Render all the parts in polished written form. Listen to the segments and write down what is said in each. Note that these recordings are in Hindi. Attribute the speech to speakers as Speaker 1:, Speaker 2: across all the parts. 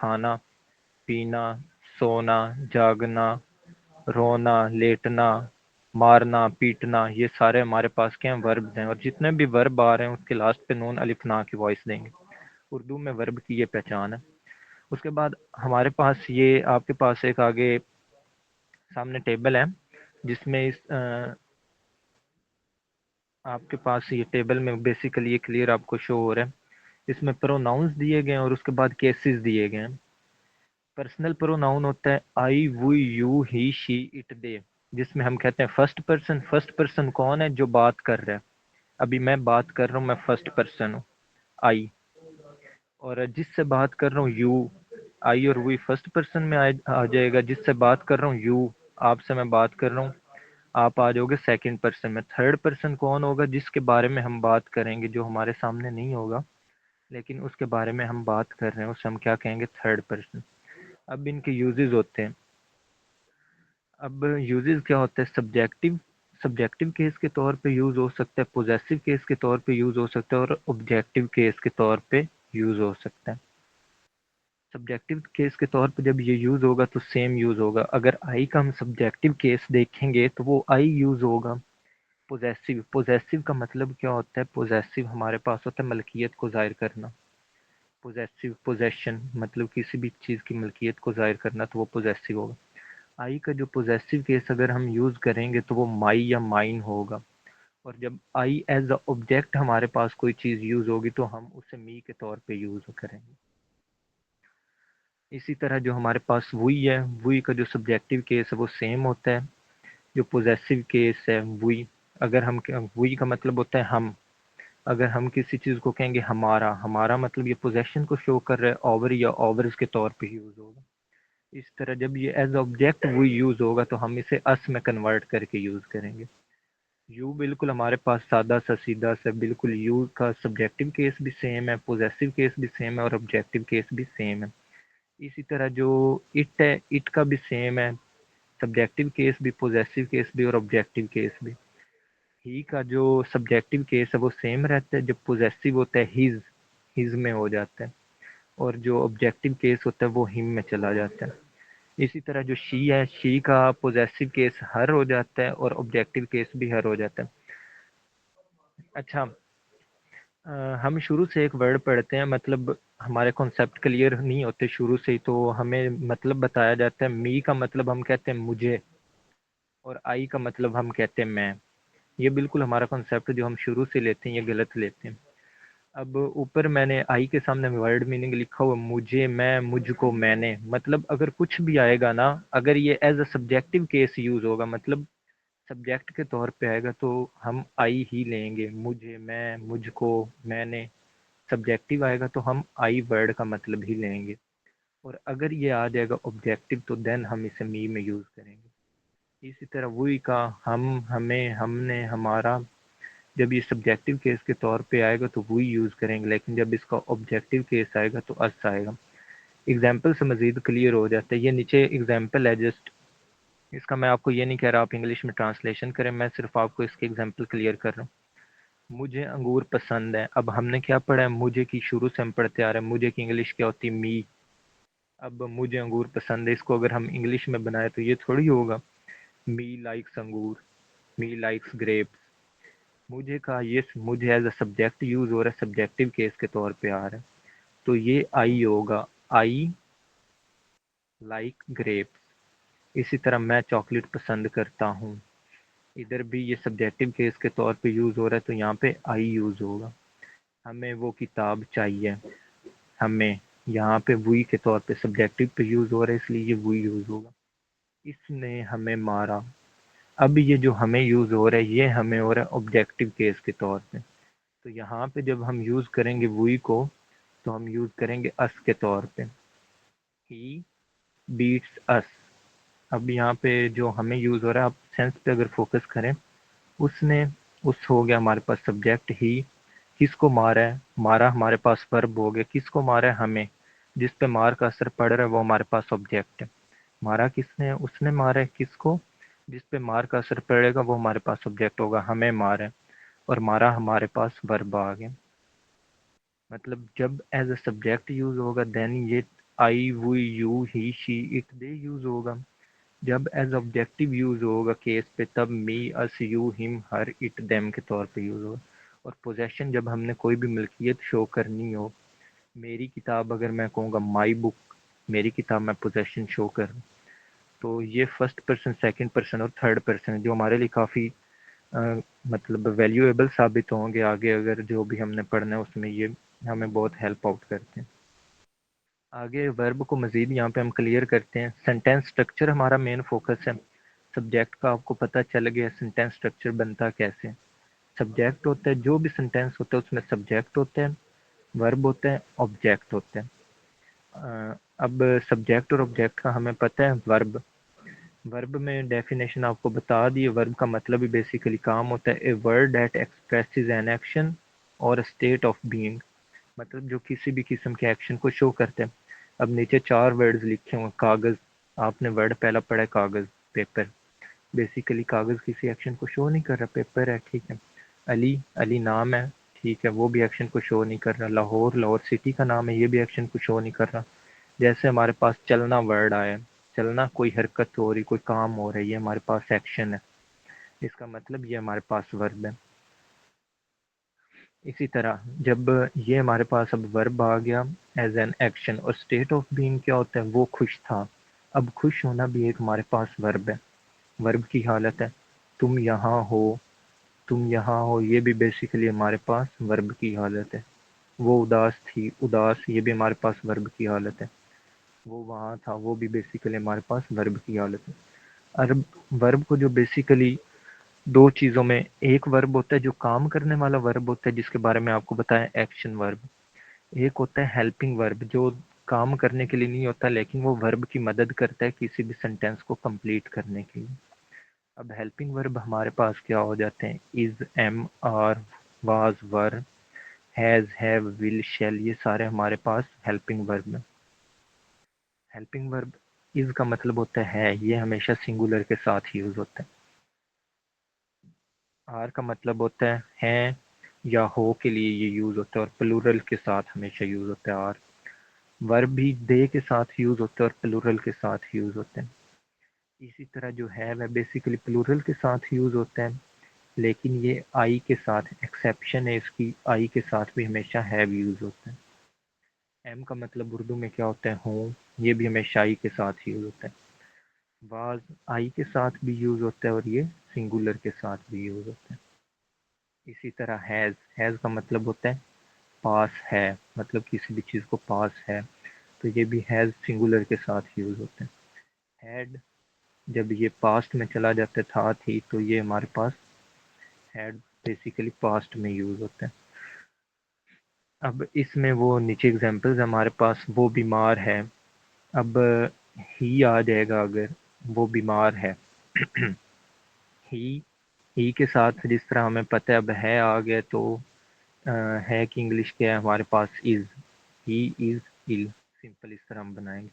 Speaker 1: खाना पीना, सोना, जागना, रोना, लेटना, मारना, पीटना, ये सारे हमारे पास क्या हैं, वर्ब्स हैं। और जितने भी वर्ब आ रहे हैं उसके लास्ट पे नून अलिफ ना की वॉइस देंगे। उर्दू में वर्ब की ये पहचान है। उसके बाद हमारे पास ये आपके पास एक आगे सामने टेबल है, जिसमें आपके पास ये टेबल में बेसिकली ये क्लियर आपको शो हो रहा है। इसमें प्रोनाउंस दिए गए हैं और उसके बाद केसेस दिए गए हैं। पर्सनल प्रोनाउन होता है I, we, you, he, she, it, they, जिसमें हम कहते हैं फर्स्ट पर्सन। फर्स्ट पर्सन कौन है? जो बात कर रहा है। अभी मैं बात कर रहा हूँ, मैं फर्स्ट पर्सन हूँ, आई। और जिससे बात कर रहा हूँ, यू। आई और वी फर्स्ट पर्सन में आ जाएगा। जिससे बात कर रहा हूँ, यू, आपसे मैं बात कर रहा हूँ, आप आ जाओगे सेकंड पर्सन में। थर्ड पर्सन कौन होगा? जिसके बारे में हम बात करेंगे, जो हमारे सामने नहीं होगा लेकिन उसके बारे में हम बात कर रहे हैं, उसे हम क्या कहेंगे? Third person. अब इनके यूजेस होते हैं। अब यूजेस क्या होता है? सब्जेक्टिव, सब्जेक्टिव केस के तौर पे यूज हो सकता है, पोजेसिव केस के तौर पे यूज हो सकता है, और ऑब्जेक्टिव केस के तौर पे यूज हो सकता है। सब्जेक्टिव केस के तौर पे जब ये यूज होगा तो सेम यूज होगा। अगर आई का हम सब्जेक्टिव केस देखेंगे तो वो आई यूज होगा। पोजेसिव, पोजेसिव का मतलब क्या होता है? पोजेसिव हमारे पास होता है मलकियत को जाहिर करना। पोजेसिव, पोजेशन मतलब किसी भी चीज की मलकियत को जाहिर करना, तो वो पोजेसिव होगा। आई का जो पोजेसिव केस अगर हम यूज करेंगे तो वो माई या माइन होगा। और जब आई एज अ ऑब्जेक्ट हमारे पास कोई चीज यूज होगी तो हम उसे मी के तौर पे यूज करेंगे। इसी तरह जो हमारे पास वुई है, वुई का जो सब्जेक्टिव केस है वो सेम होता है जो पोजेसिव केस है। वुई, अगर हम, वुई का मतलब होता है हम। अगर हम किसी चीज को कहेंगे हमारा, हमारा मतलब ये पोजेशन को शो कर रहा है, ओवर या ओवर्स के तौर पे यूज होगा। इस तरह जब ये एज ऑब्जेक्ट वो यूज होगा तो हम इसे अस में कन्वर्ट करके यूज करेंगे। यू बिल्कुल हमारे पास सादा सा सीधा सा बिल्कुल, यू का सब्जेक्टिव केस भी सेम है, पोजेसिव केस भी सेम है और ऑब्जेक्टिव केस भी सेम है। इसी तरह जो इट है, इट का भी सेम है, सब्जेक्टिव केस भी, पोजेसिव केस भी और ऑब्जेक्टिव केस भी। ही का जो सब्जेक्टिव केस है वो सेम रहता है, जब पोजेसिव होता है हिज में हो जाता है, और जो ऑब्जेक्टिव केस होता है वो हिम में चला जाता है। इसी तरह जो शी है, शी का पोजेसिव केस हर हो जाता है और ऑब्जेक्टिव केस भी हर हो जाता है। अच्छा, हम शुरू से एक वर्ड पढ़ते हैं, मतलब हमारे कॉन्सेप्ट क्लियर नहीं होते शुरू से ही, तो हमें मतलब बताया जाता है। मी का मतलब हम कहते हैं मुझे, और आई का मतलब हम कहते हैं मैं। ये बिल्कुल हमारा कॉन्सेप्ट जो हम शुरू से लेते हैं ये गलत लेते हैं। अब ऊपर मैंने आई के सामने वर्ड मीनिंग लिखा हुआ, मुझे, मैं, मुझको, मैंने। मतलब अगर कुछ भी आएगा ना, अगर ये as a subjective case use होगा, मतलब सब्जेक्ट के तौर पे आएगा, तो हम आई ही लेंगे। मुझे, मैं, मुझको, मैंने। सब्जेक्टिव आएगा तो हम आई वर्ड का मतलब ही लेंगे। और अगर ये आ जाएगा ऑब्जेक्टिव तो देन हम इसे मी में यूज करेंगे। इसी तरह वही का हम, हमें, हमने, हमारा, जब ये सब्जेक्टिव केस के तौर पे आएगा तो वही यूज करेंगे, लेकिन जब इसका ऑब्जेक्टिव केस आएगा तो अस आएगा। एग्जाम्पल से मजीद क्लियर हो जाता है। ये नीचे एग्जाम्पल है, जस्ट इसका मैं आपको ये नहीं कह रहा आप इंग्लिश में ट्रांसलेशन करें, मैं सिर्फ आपको इसके एग्जाम्पल क्लियर कर रहा हूँ। मुझे अंगूर पसंद है। अब हमने क्या पढ़ा है? मुझे की शुरू से हम पढ़ते आ रहे हैं। मुझे की इंग्लिश क्या होती है? मी। अब मुझे अंगूर पसंद है, इसको अगर हम इंग्लिश में बनाए तो ये थोड़ी होगा मी लाइक्स अंगूर, मी लाइक्स ग्रेप्स। मुझे का ये मुझे एज अ सब्जेक्ट यूज हो रहा है, सब्जेक्टिव केस के तौर पे आ रहा है, तो ये आई होगा, आई लाइक ग्रेप्स। इसी तरह मैं चॉकलेट पसंद करता हूँ, इधर भी ये सब्जेक्टिव केस के तौर पे यूज हो रहा है तो यहाँ पे आई यूज होगा। हमें वो किताब चाहिए, हमें, यहाँ पे वी के तौर पे सब्जेक्टिव पे यूज हो रहा है इसलिए ये वी यूज होगा। इसने हमें मारा। अब ये जो हमें यूज हो रहा है ये हमें हो रहा है ऑब्जेक्टिव केस के तौर पे, तो यहाँ पे जब हम यूज करेंगे वी को तो हम यूज करेंगे अस के तौर पे। ही बीट्स अस। अब यहाँ पे जो हमें यूज हो रहा है, आप सेंस पे अगर फोकस करें, उसने, उस हो गया हमारे पास सब्जेक्ट। ही किसको मारा है? मारा हमारे पास वर्ब हो गया। किसको मारा है? हमें। जिस पे मार का असर पड़ रहा है वो हमारे पास ऑब्जेक्ट है। मारा किसने है? उसने मारा है। किसको? जिस पे मार का असर पड़ेगा वो हमारे पास ऑब्जेक्ट होगा, हमें मारा है। और मारा हमारे पास वर्ब आ गया। मतलब जब एज अ सब्जेक्ट यूज होगा देन ये I, we, you, he, she, it, they use होगा। जब एज ऑब्जेक्टिव यूज होगा केस पे, तब me, us, you, him, her, it, them के तौर पे यूज होगा। और पोजेशन जब हमने कोई भी मिल्कियत शो करनी हो, मेरी किताब अगर मैं कहूँगा माई बुक, मेरी किताब में पोजेशन शो कर, तो ये फर्स्ट पर्सन, सेकंड पर्सन और थर्ड पर्सन जो हमारे लिए काफ़ी मतलब वैल्यूएबल साबित होंगे आगे, अगर जो भी हमने पढ़ना है उसमें ये हमें बहुत हेल्प आउट करते हैं। आगे वर्ब को मज़ीद यहाँ पे हम क्लियर करते हैं। सेंटेंस स्ट्रक्चर हमारा मेन फोकस है। सब्जेक्ट का आपको पता चल गया सेंटेंस स्ट्रक्चर बनता कैसे। सब्जेक्ट होता है, जो भी सेंटेंस होता है उसमें सब्जेक्ट होता है, वर्ब होता है, ऑब्जेक्ट होता है। अब सब्जेक्ट और ऑब्जेक्ट का हमें पता है। वर्ब, वर्ब में डेफिनेशन आपको बता दी। वर्ब का मतलब ही बेसिकली काम होता है, a word that expresses an action और स्टेट ऑफ बीइंग, मतलब जो किसी भी किस्म के एक्शन को शो करते हैं। अब नीचे चार वर्ड्स लिखे हुए, कागज, आपने वर्ड पहला पढ़ा है कागज, पेपर। बेसिकली कागज किसी एक्शन को शो नहीं कर रहा, पेपर है, ठीक है। अली, अली नाम है, ठीक है, वो भी एक्शन को शो नहीं कर रहा। लाहौर, लाहौर सिटी का नाम है, ये भी एक्शन को शो नहीं कर रहा। जैसे हमारे पास चलना वर्ड आया, चलना कोई हरकत हो रही, कोई काम हो रहा है, ये हमारे पास एक्शन है, इसका मतलब ये हमारे पास वर्ब है। इसी तरह जब ये हमारे पास अब वर्ब आ गया एज एन एक्शन, और स्टेट ऑफ बीइंग क्या होता है, वो खुश था। अब खुश होना भी एक हमारे पास वर्ब है, वर्ब की हालत है। तुम यहाँ हो, तुम यहाँ हो, ये भी बेसिकली हमारे पास वर्ब की हालत है। वो उदास थी, उदास, ये भी हमारे पास वर्ब की हालत है। वो वहाँ था, वो भी बेसिकली हमारे पास वर्ब की हालत है। अर्ब, वर्ब को जो बेसिकली दो चीज़ों में, एक वर्ब होता है जो काम करने वाला वर्ब होता है, जिसके बारे में आपको बताया एक्शन वर्ब। एक होता है हेल्पिंग वर्ब, जो काम करने के लिए नहीं होता लेकिन वो वर्ब की मदद करता है किसी भी सेंटेंस को कंप्लीट करने के लिए। अब हेल्पिंग वर्ब हमारे पास क्या हो जाते हैं, is, am, are, was, were, has, have, will, shall, ये सारे हमारे पास हेल्पिंग वर्ब हैं। हेल्पिंग वर्ब, इज का मतलब होता है, ये हमेशा सिंगुलर के साथ यूज होता है। आर का मतलब होता है या हो के लिए ये यूज होता है, और प्लूरल के साथ हमेशा यूज होता है आर। वर्ब भी दे के साथ यूज होता है और प्लूरल के साथ यूज होते हैं। इसी तरह जो है बेसिकली प्लूरल के साथ यूज होता है, लेकिन ये आई के साथ एक्सेप्शन है इसकी, आई के साथ भी हमेशा हैव यूज होता है। एम का मतलब उर्दू में क्या होता है, हूँ, ये भी हमेशा आई के साथ यूज होता है। वाज आई के साथ भी यूज होता है और ये सिंगुलर के साथ भी यूज होता है। इसी तरह हैज, हैज का मतलब होता है पास है, मतलब किसी भी चीज़ को पास है, तो ये भी हैज सिंगुलर के साथ यूज होता है। हैड, जब ये पास्ट में चला जाता था, थी, तो ये हमारे पास हैड बेसिकली पास्ट में यूज होता है। अब इसमें वो नीचे एग्जांपल्स हमारे पास, वो बीमार है। अब ही आ जाएगा अगर वो बीमार है। ही, ही के साथ जिस तरह हमें पता है, अब है आ गया तो है कि इंग्लिश क्या है हमारे पास, is, he is ill, simple इस तरह हम बनाएंगे।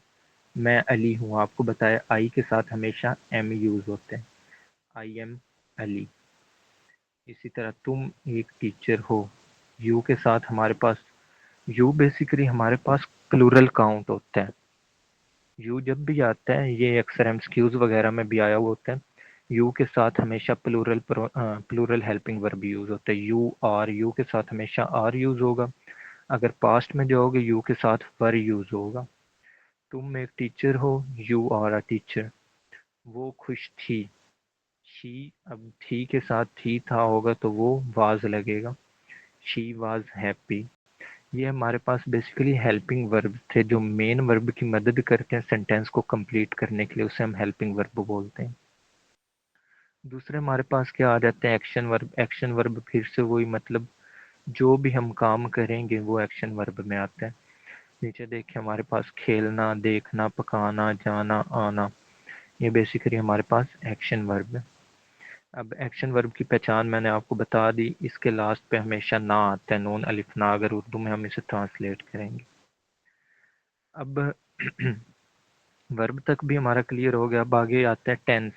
Speaker 1: मैं अली हूँ, आपको बताया आई के साथ हमेशा एम यूज होते हैं, आई एम अली। इसी तरह तुम एक टीचर हो, यू के साथ हमारे पास, यू बेसिकली हमारे पास प्लूरल काउंट होता है। यू जब भी आता है, ये अक्सर एमसीक्यूज वगैरह में भी आया हुआ होता है, यू के साथ हमेशा plural plural helping verb use होता है। यू आर, यू के साथ हमेशा आर यूज होगा। अगर पास्ट में जाओगे यू के साथ वर यूज होगा। तुम एक टीचर हो, यू आर अ टीचर। वो खुश थी, शी, अब थी के साथ थी था होगा तो वो वाज लगेगा, शी वाज हैप्पी। ये हमारे पास बेसिकली हेल्पिंग वर्ब थे जो मेन वर्ब की मदद करते हैं सेंटेंस को कंप्लीट करने के लिए, उसे हम हेल्पिंग वर्ब बोलते हैं। दूसरे हमारे पास क्या आ जाते हैं, एक्शन वर्ब। एक्शन वर्ब फिर से वही, मतलब जो भी हम काम करेंगे वो एक्शन वर्ब में आता है। नीचे देखिए हमारे पास खेलना, देखना, पकाना, जाना, आना, ये बेसिकली हमारे पास एक्शन वर्ब है। अब एक्शन वर्ब की पहचान मैंने आपको बता दी, इसके लास्ट पे हमेशा ना आता है, नून अलिफ ना, अगर उर्दू में हम इसे ट्रांसलेट करेंगे। अब वर्ब तक भी हमारा क्लियर हो गया। अब आगे आता है टेंस।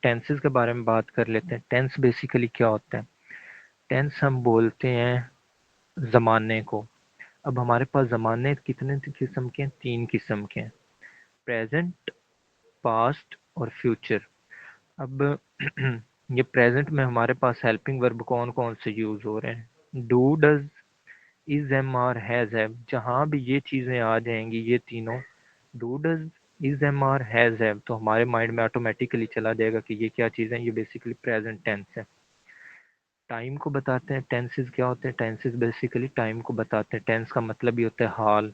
Speaker 1: टेंसेस के बारे में बात कर लेते हैं। टेंस बेसिकली क्या होता है, टेंस हम बोलते हैं ज़माने को। अब हमारे पास ज़माने कितने किस्म के हैं? 3 किस्म के हैं, प्रेजेंट, पास्ट और फ्यूचर। अब ये प्रेजेंट में हमारे पास हेल्पिंग वर्ब कौन कौन से यूज हो रहे हैं? Do, does, is, am, are, has, have. जहां भी ये चीजें आ जाएंगी, ये तीनों, do, does, is, am, are, has, have, तो हमारे माइंड में ऑटोमेटिकली चला जाएगा कि ये क्या चीजें हैं, ये बेसिकली प्रेजेंट टेंस है। टाइम को बताते हैं, टेंसेस क्या होते हैं? टेंसेस बेसिकली टाइम को बताते हैं। टेंस का मतलब ही होता है हाल,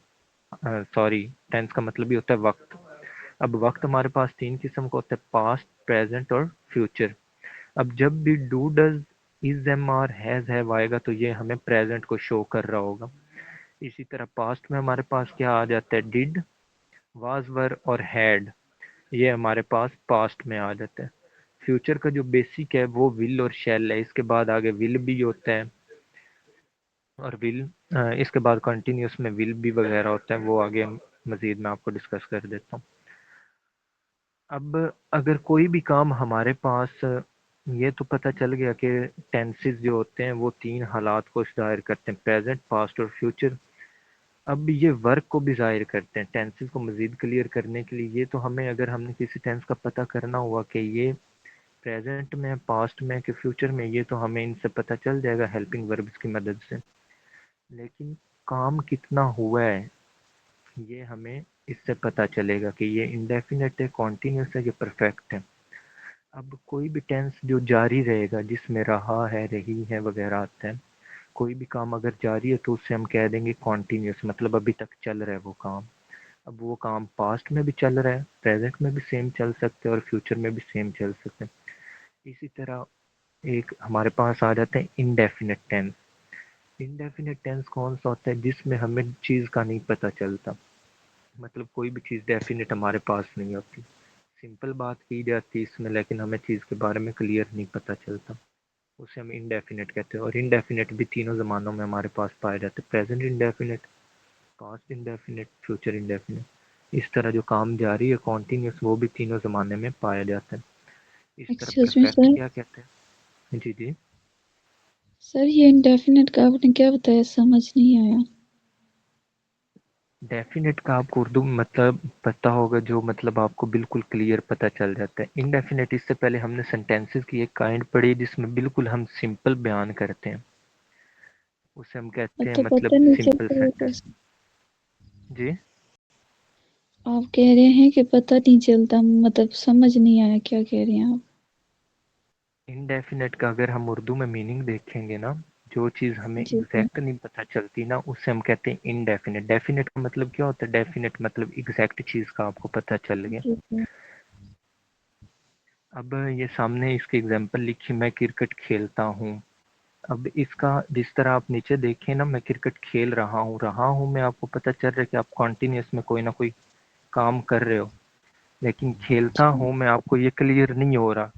Speaker 1: सॉरी, टेंस का मतलब ही होता है वक्त। अब वक्त हमारे पास 3 किस्म का होता है, पास्ट, प्रेजेंट और फ्यूचर। अब जब भी do, does, is, am, are, has, have आएगा तो ये हमें प्रेजेंट को शो कर रहा होगा। इसी तरह पास्ट में हमारे पास क्या आ जाता है? डिड, वाज, वर और हैड, ये हमारे पास पास्ट में आ जाता है। फ्यूचर का जो बेसिक है वो विल और शैल है, इसके बाद आगे विल भी होता है, और विल इसके बाद कंटिन्यूस में विल भी वगैरह होता है, वो आगे मजीद मैं आपको डिस्कस कर देता हूँ। अब अगर कोई भी काम हमारे पास, ये तो पता चल गया कि टेंसेस जो होते हैं वो 3 हालात को जाहिर करते हैं, प्रेजेंट, पास्ट और फ्यूचर। अब ये वर्क को भी जाहिर करते हैं। टेंसेस को मजीद क्लियर करने के लिए, ये तो हमें, अगर हमने किसी टेंस का पता करना हुआ कि ये प्रेजेंट में, पास्ट में कि फ्यूचर में, ये तो हमें इनसे पता चल जाएगा हेल्पिंग वर्ब्स की मदद से। लेकिन काम कितना हुआ है, ये हमें इससे पता चलेगा कि ये इंडेफिनेट है, कॉन्टिन्यूस है, ये परफेक्ट है। अब कोई भी टेंस जो जारी रहेगा, जिसमें रहा है, रही है वगैरह आता है, कोई भी काम अगर जारी है तो उससे हम कह देंगे कॉन्टिन्यूस, मतलब अभी तक चल रहा है वो काम। अब वो काम पास्ट में भी चल रहा है, प्रेजेंट में भी सेम चल सकते हैं और फ्यूचर में भी सेम चल सकते हैं। इसी तरह एक हमारे पास आ जाते हैं इनडेफिनेट टेंस। इनडेफिनेट टेंस कौन सा होता है? जिसमें हमें चीज़ का नहीं पता चलता, मतलब कोई भी चीज़ डेफिनेट हमारे पास नहीं होती। सिंपल बात की जाती है इसमें, लेकिन हमें चीज़ के बारे में क्लियर नहीं पता चलता, उसे हम इनडेफिनेट कहते हैं। और इनडेफिनेट भी तीनों ज़मानों में हमारे पास पाए जाते हैं, present indefinite, past indefinite, future indefinite. इस तरह जो काम जारी है, कॉन्टिन्यूस, वो भी तीनों ज़माने में पाया जाता है। इस तरह
Speaker 2: एक्सक्यूज मी
Speaker 1: परफेक्ट
Speaker 2: सर।
Speaker 1: क्या कहते हैं? जी जी।
Speaker 2: सर ये इंडेफिनिट का आपने क्या बताया, समझ नहीं आया।
Speaker 1: डेफिनेट का आपको उर्दू में मतलब पता होगा, जो मतलब आपको बिल्कुल क्लियर पता चल जाता है। इनडेफिनेट, इससे पहले हमने सेंटेंसेस की एक काइंड पढ़ी जिसमें बिल्कुल हम सिंपल बयान करते हैं, उसे हम
Speaker 2: अब
Speaker 1: कहते हैं
Speaker 2: तो पता
Speaker 1: मतलब
Speaker 2: नहीं
Speaker 1: सिंपल
Speaker 2: चलता है
Speaker 1: सेंटेंस।
Speaker 2: कैसे।
Speaker 1: जी।
Speaker 2: आप कह रहे हैं कि पता नहीं चलता, मतलब समझ नहीं आया क्या कह रहे हैं आप।
Speaker 1: इनडेफिनेट का अगर हम उर्दू में मीनिंग देखेंगे ना, जो चीज़ हमें
Speaker 2: जी जी।
Speaker 1: एग्जैक्ट नहीं पता चलती ना, उसे हम कहते हैं इनडेफिनेट। डेफिनेट का मतलब क्या होता है? डेफिनेट मतलब एग्जैक्ट चीज़ का आपको पता चल गया।
Speaker 2: जी जी।
Speaker 1: अब ये सामने इसकी एग्जांपल लिखी, मैं क्रिकेट खेलता हूँ। अब इसका जिस तरह आप नीचे देखें ना, मैं क्रिकेट खेल रहा हूँ में आपको पता चल रहा है कि आप कॉन्टिन्यूस में कोई ना कोई काम कर रहे हो। लेकिन खेलता
Speaker 2: अच्छा।
Speaker 1: हूँ में आपको ये क्लियर नहीं हो रहा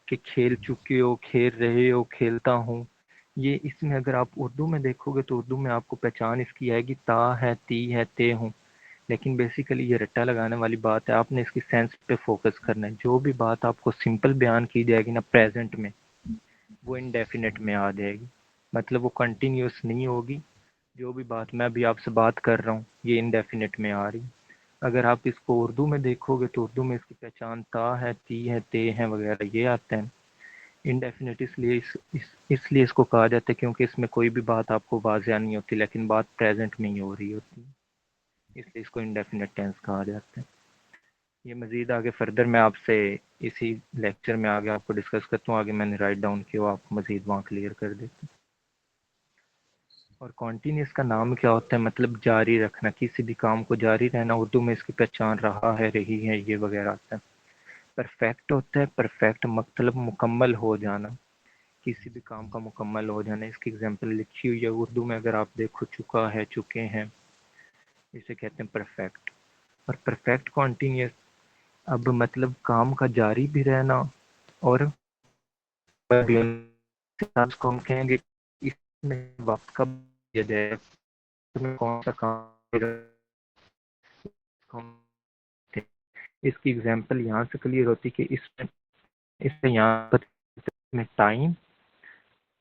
Speaker 1: कि खेल चुके हो, खेल रहे हो, खेलता हूँ। ये इसमें अगर आप उर्दू में देखोगे तो उर्दू में आपको पहचान इसकी आएगी, ता है, ती है, ते हूँ। लेकिन बेसिकली ये रट्टा लगाने वाली बात है, आपने इसकी सेंस पे फोकस करना है। जो भी बात आपको सिंपल बयान की जाएगी ना प्रेजेंट में, वो इंडेफिनेट में आ जाएगी, मतलब वो कंटिन्यूस नहीं होगी। जो भी बात मैं अभी आपसे बात कर रहा हूँ, ये इंडेफिनेट में आ रही। अगर आप इसको उर्दू में देखोगे तो उर्दू में इसकी पहचान ता है, ती है, ते हैं वगैरह ये आते हैं। इंडेफिनेट इसलिए इसलिए इसको कहा जाता है क्योंकि इसमें कोई भी बात आपको वाज़िया नहीं होती, लेकिन बात प्रेजेंट में ही हो रही होती है, इसलिए इसको इंडेफिनेट टेंस कहा जाता है। ये मज़ीद आगे फर्दर मैं आपसे इसी लेक्चर में आगे आपको डिस्कस करता हूँ। आगे मैंने राइट डाउन किया, वो आपको मज़ीद वहाँ क्लियर कर देता हूँ। और कॉन्टीन्यूस का नाम क्या होता है? मतलब जारी रखना, किसी भी काम को जारी रहना। उर्दू में इसकी पहचान रहा है, रही है, ये वगैरह आता है। परफेक्ट होता है, परफेक्ट मतलब मुकम्मल हो जाना, किसी भी काम का मुकम्मल हो जाना। इसकी एग्जांपल लिखी हुई है उर्दू में, अगर आप देखो, चुका है, चुके हैं, इसे कहते हैं परफेक्ट। और परफेक्ट कॉन्टीन्यूस, अब मतलब काम का जारी भी रहना, और को हम कहेंगे इसमें वक्त कब दिया जाए, तुम्हें कौन सा काम, इसकी एग्जांपल यहाँ से क्लियर होती कि इसमें इससे यहाँ पर में टाइम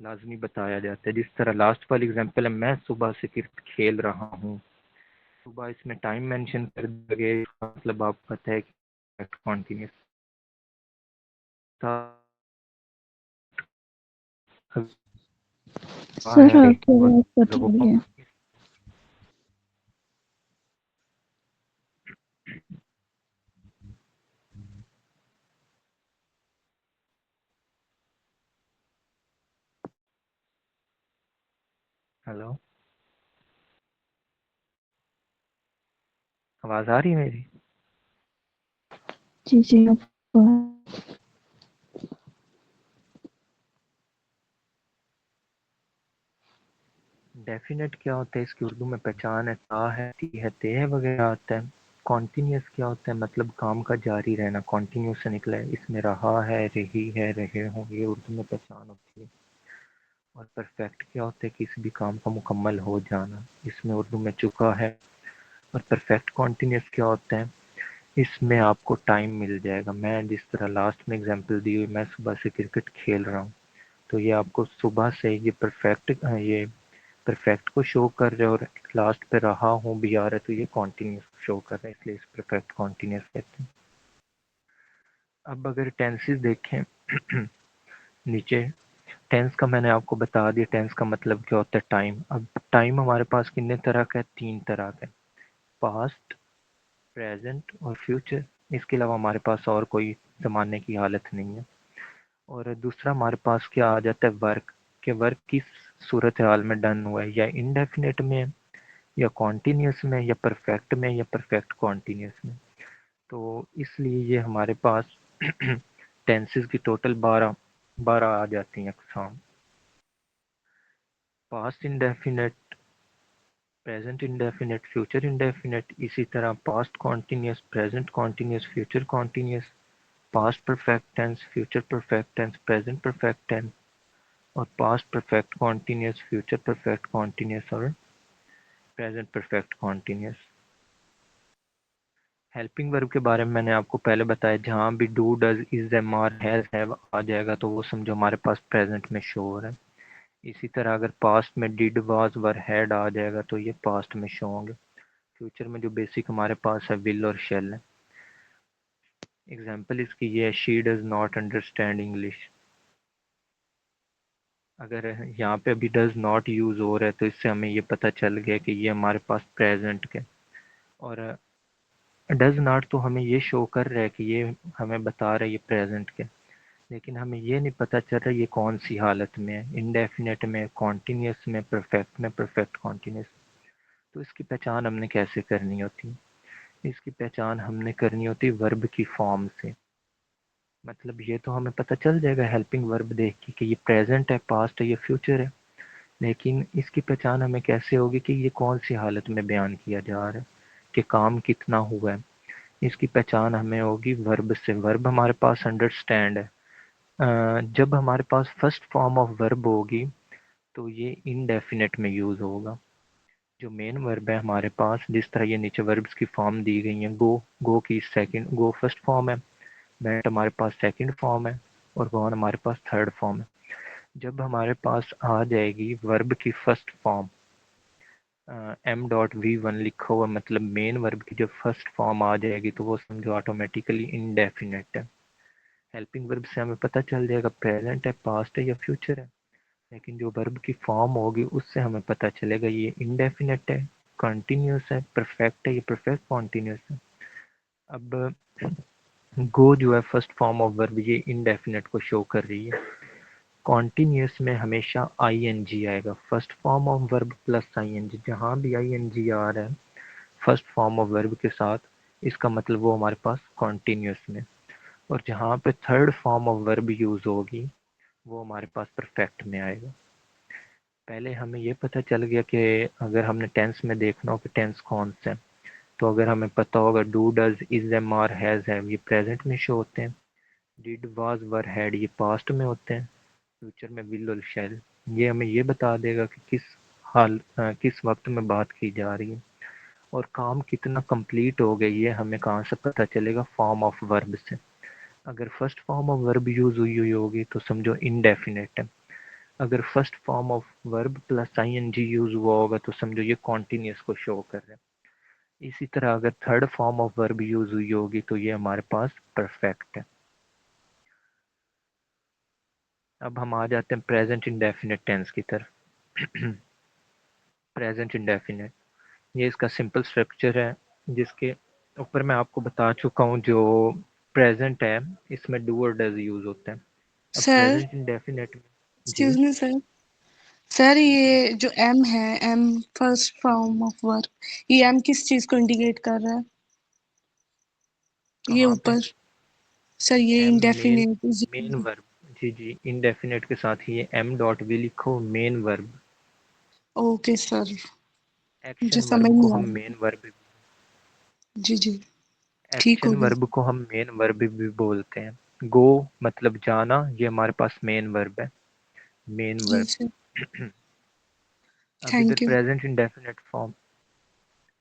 Speaker 1: लाजमी बताया जाता है। जिस तरह लास्ट वाली एग्जांपल है, मैं सुबह से क्रिकेट खेल रहा हूँ, सुबह इसमें टाइम मेंशन कर दिया गया, इसका मतलब आपको पता है कि कॉन्टिन्यूस था
Speaker 2: सर
Speaker 1: है
Speaker 2: आपकी
Speaker 1: और
Speaker 2: आवाज कट
Speaker 1: मतलब वो
Speaker 2: रही है।
Speaker 1: हेलो, आवाज आ रही है मेरी?
Speaker 2: जी जी आप
Speaker 1: डेफिनेट क्या होता है, इसकी उर्दू में पहचान है, ता है, ती है, ते है वगैरह आता है। कॉन्टिन्यूस क्या होता है, मतलब काम का जारी रहना, कॉन्टिन्यूस से निकला है, इसमें रहा है, रही है, रहे हों, ये उर्दू में पहचान होती है। और परफेक्ट क्या होता है, किसी भी काम का मुकम्मल हो जाना, इसमें उर्दू में चुका है। और परफेक्ट कॉन्टिन्यूस क्या होता है, इसमें आपको टाइम मिल जाएगा। मैं जिस तरह लास्ट में एग्जांपल दी हुई, मैं सुबह से क्रिकेट खेल रहा हूँ, तो ये आपको सुबह से ये परफेक्ट को शो कर रहे और लास्ट पे रहा हूँ भी आ रहा है, तो ये कॉन्टिन्यूस शो कर रहा है, इसलिए इस परफेक्ट कॉन्टिन्यूस कहते हैं। अब अगर टेंसेस देखें नीचे, टेंस का मैंने आपको बता दिया, टेंस का मतलब क्या होता है, टाइम। अब टाइम हमारे पास कितने तरह का है, 3 तरह का है, पास्ट, प्रेजेंट और फ्यूचर। इसके अलावा हमारे पास और कोई ज़माने की हालत नहीं है। और दूसरा हमारे पास क्या आ जाता है, वर्क, के वर्क किस सूरत हाल में डन हुआ है, या इनडेफिनेट में है, या कॉन्टिन्यूस में, या परफेक्ट में, या परफेक्ट कॉन्टिन्यूस में। तो इसलिए ये हमारे पास टेंसेस की टोटल 12 आ जाती हैं अकसाम। Past indefinite, present indefinite, future indefinite, इसी तरह past continuous, present continuous, future continuous, past perfect tense, future perfect tense, present perfect tense, और past perfect continuous, future perfect continuous और present perfect continuous. Helping verb के बारे में मैंने आपको पहले बताया, जहाँ भी do, does, is, am, are, has, have आ जाएगा तो वो समझो हमारे पास प्रेजेंट में शो हो रहा है। इसी तरह अगर पास्ट में डिड, वाज, वर, हैड आ जाएगा तो ये पास्ट में शो होंगे। फ्यूचर में जो बेसिक हमारे पास है विल और शेल है। एग्जाम्पल इसकी ये है, she does not understand English. अगर यहाँ पे अभी डज नॉट यूज हो रहा है तो इससे हमें ये पता चल गया कि ये हमारे पास प्रेजेंट के। और डज नॉट तो हमें ये शो कर रहा है कि ये हमें बता रहा है ये प्रेजेंट के, लेकिन हमें ये नहीं पता चल रहा ये कौन सी हालत में है, इंडेफिनेट में, कॉन्टिन्यूस में, परफेक्ट में, परफेक्ट कॉन्टिन्यूस। तो इसकी पहचान हमने कैसे करनी होती है, इसकी पहचान हमने करनी होती है वर्ब की फॉर्म से। मतलब ये तो हमें पता चल जाएगा हेल्पिंग वर्ब देख के कि ये प्रेजेंट है, पास्ट है, ये फ्यूचर है, लेकिन इसकी पहचान हमें कैसे होगी कि ये कौन सी हालत में बयान किया जा रहा है, कि काम कितना हुआ है। इसकी पहचान हमें होगी वर्ब से। वर्ब हमारे पास अंडरस्टैंड है। जब हमारे पास फर्स्ट फॉर्म ऑफ वर्ब होगी तो ये इनडेफिनेट में यूज होगा। जो मेन वर्ब है हमारे पास, जिस तरह ये नीचे वर्ब्स की फॉर्म दी गई है, गो, गो की सेकंड, गो फर्स्ट फॉर्म है, वेंट हमारे पास सेकंड फॉर्म है, और गॉन हमारे पास थर्ड फॉर्म है। जब हमारे पास आ जाएगी वर्ब की first form, M dot V one लिखा हुआ, मतलब मेन वर्ब की जब फर्स्ट फॉर्म आ जाएगी तो वो समझो ऑटोमेटिकली इनडेफिनेट है। हेल्पिंग वर्ब से हमें पता चल जाएगा प्रेजेंट है, पास्ट है, या फ्यूचर है। लेकिन जो वर्ब की फॉर्म होगी उससे हमें पता चलेगा ये इंडेफिनेट है, कंटिन्यूस है, परफेक्ट है, ये परफेक्ट कॉन्टिन्यूस है। अब गो जो है फर्स्ट फॉर्म ऑफ वर्ब, ये इंडेफिनेट को शो कर रही है। कॉन्टिन्यूस में हमेशा आई एन जी आएगा, first form of verb plus I N G, जहाँ भी आई एन जी आ रहा है फर्स्ट फॉर्म ऑफ वर्ब के साथ, इसका मतलब वो हमारे पास कॉन्टिन्यूस में। और जहाँ पे third form of verb use होगी वो हमारे पास परफेक्ट में आएगा। पहले हमें ये पता चल गया कि अगर हमने टेंस में देखना हो कि टेंस कौन सा है, तो अगर हमें पता होगा do, does, is, am, are, has, have ये प्रेजेंट में शो होते हैं, डिड, वाज, वर, हैड ये पास्ट में होते हैं, फ्यूचर में विल और शैल। ये हमें ये बता देगा कि किस वक्त में बात की जा रही है। और काम कितना कंप्लीट हो गया ये हमें कहाँ से पता चलेगा, फॉर्म ऑफ वर्ब से। अगर first form of verb use हुई हुई होगी तो समझो इनडेफिनेट है। अगर first form of verb plus ING use हुआ होगा तो समझो ये कॉन्टिन्यूस को शो कर रहा है। इसी तरह अगर third form of verb use हुई होगी तो ये हमारे पास परफेक्ट है। अब हम आ जाते हैं प्रेजेंट इंडेफिनिट टेंस की तरफ। प्रेजेंट इंडेफिनिट ये इसका सिंपल स्ट्रक्चर है, जिसके ऊपर मैं आपको बता चुका हूँ। जो प्रेजेंट है इसमें डू और डज यूज होते हैं। अब
Speaker 2: सर,
Speaker 1: प्रेजेंट इंडेफिनिट में जी
Speaker 2: एक्सक्यूज मी सर। सर, ये जो एम है, am first form of verb, ये एम किस चीज को इंडिकेट कर रहा है? ये
Speaker 1: कहाँ पे?
Speaker 2: ऊपर। सर, ये
Speaker 1: M main
Speaker 2: indefinite.
Speaker 1: Main verb. जी जी, इंडेफिनिट के साथ ही ये एम डॉट भी लिखो, मेन वर्ब।
Speaker 2: ओके सर, मुझे
Speaker 1: एक्शन
Speaker 2: समझ
Speaker 1: वर्ब को
Speaker 2: नहीं आ
Speaker 1: हम
Speaker 2: रहा।
Speaker 1: मेन वर्ब,
Speaker 2: जी जी, ठीक
Speaker 1: एक्शन
Speaker 2: हो गया।
Speaker 1: वर्ब को हम मेन वर्ब भी बोलते हैं। गो मतलब जाना, ये हमारे पास मेन वर्ब है, मेन
Speaker 2: जी
Speaker 1: वर्ब।
Speaker 2: सर,
Speaker 1: अब इधर
Speaker 2: thank you.
Speaker 1: Present indefinite form,